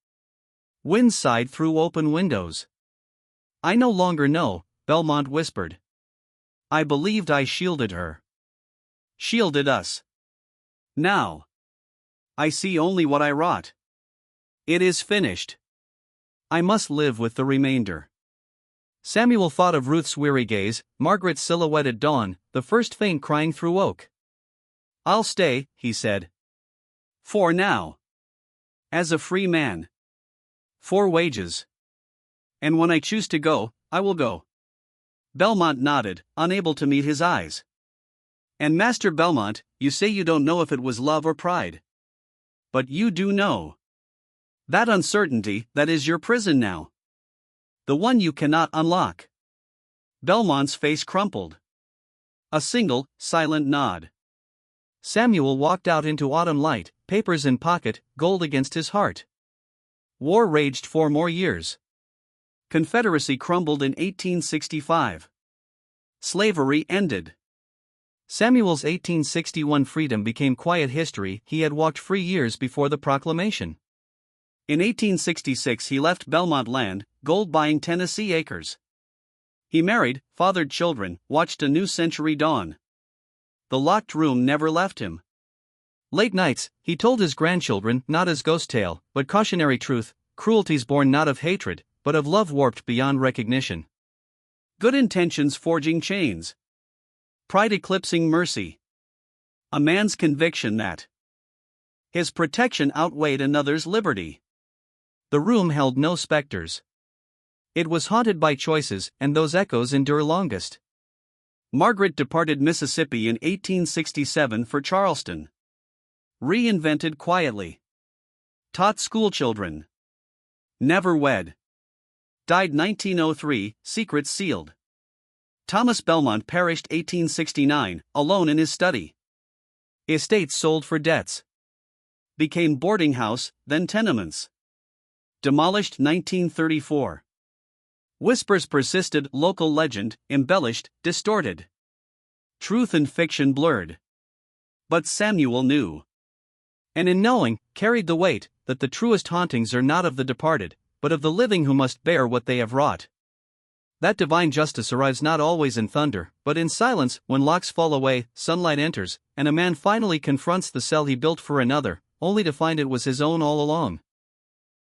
Wind sighed through open windows. "I no longer know," Belmont whispered. "I believed I shielded her. shielded us. Now I see only what I wrought. It is finished. I must live with the remainder. Samuel thought of Ruth's weary gaze, Margaret's silhouetted dawn, the first faint crying through oak. I'll stay, he said. For now. As a free man. For wages. And when I choose to go, I will go. Belmont nodded, unable to meet his eyes. And Master Belmont, you say you don't know if it was love or pride. But you do know. That uncertainty, that is your prison now. The one you cannot unlock. Belmont's face crumpled. A single, silent nod. Samuel walked out into autumn light, papers in pocket, gold against his heart. War raged 4 more years. Confederacy crumbled in 1865. Slavery ended. Samuel's 1861 freedom became quiet history. He had walked free years before the proclamation. In 1866 he left Belmont land, gold-buying Tennessee acres. He married, fathered children, watched a new century dawn. The locked room never left him. Late nights, he told his grandchildren, not as ghost tale, but cautionary truth, cruelties born not of hatred, but of love warped beyond recognition. Good intentions forging chains. Pride eclipsing mercy. A man's conviction that his protection outweighed another's liberty. The room held no specters. It was haunted by choices, and those echoes endure longest. Margaret departed Mississippi in 1867 for Charleston. Reinvented quietly. Taught schoolchildren. Never wed. Died 1903, secrets sealed. Thomas Belmont perished 1869, alone in his study. Estates sold for debts. Became boarding house, then tenements. Demolished 1934. Whispers persisted, local legend, embellished, distorted. Truth and fiction blurred. But Samuel knew. And in knowing, carried the weight, that the truest hauntings are not of the departed, but of the living who must bear what they have wrought. That divine justice arrives not always in thunder, but in silence. When locks fall away, sunlight enters, and a man finally confronts the cell he built for another, only to find it was his own all along.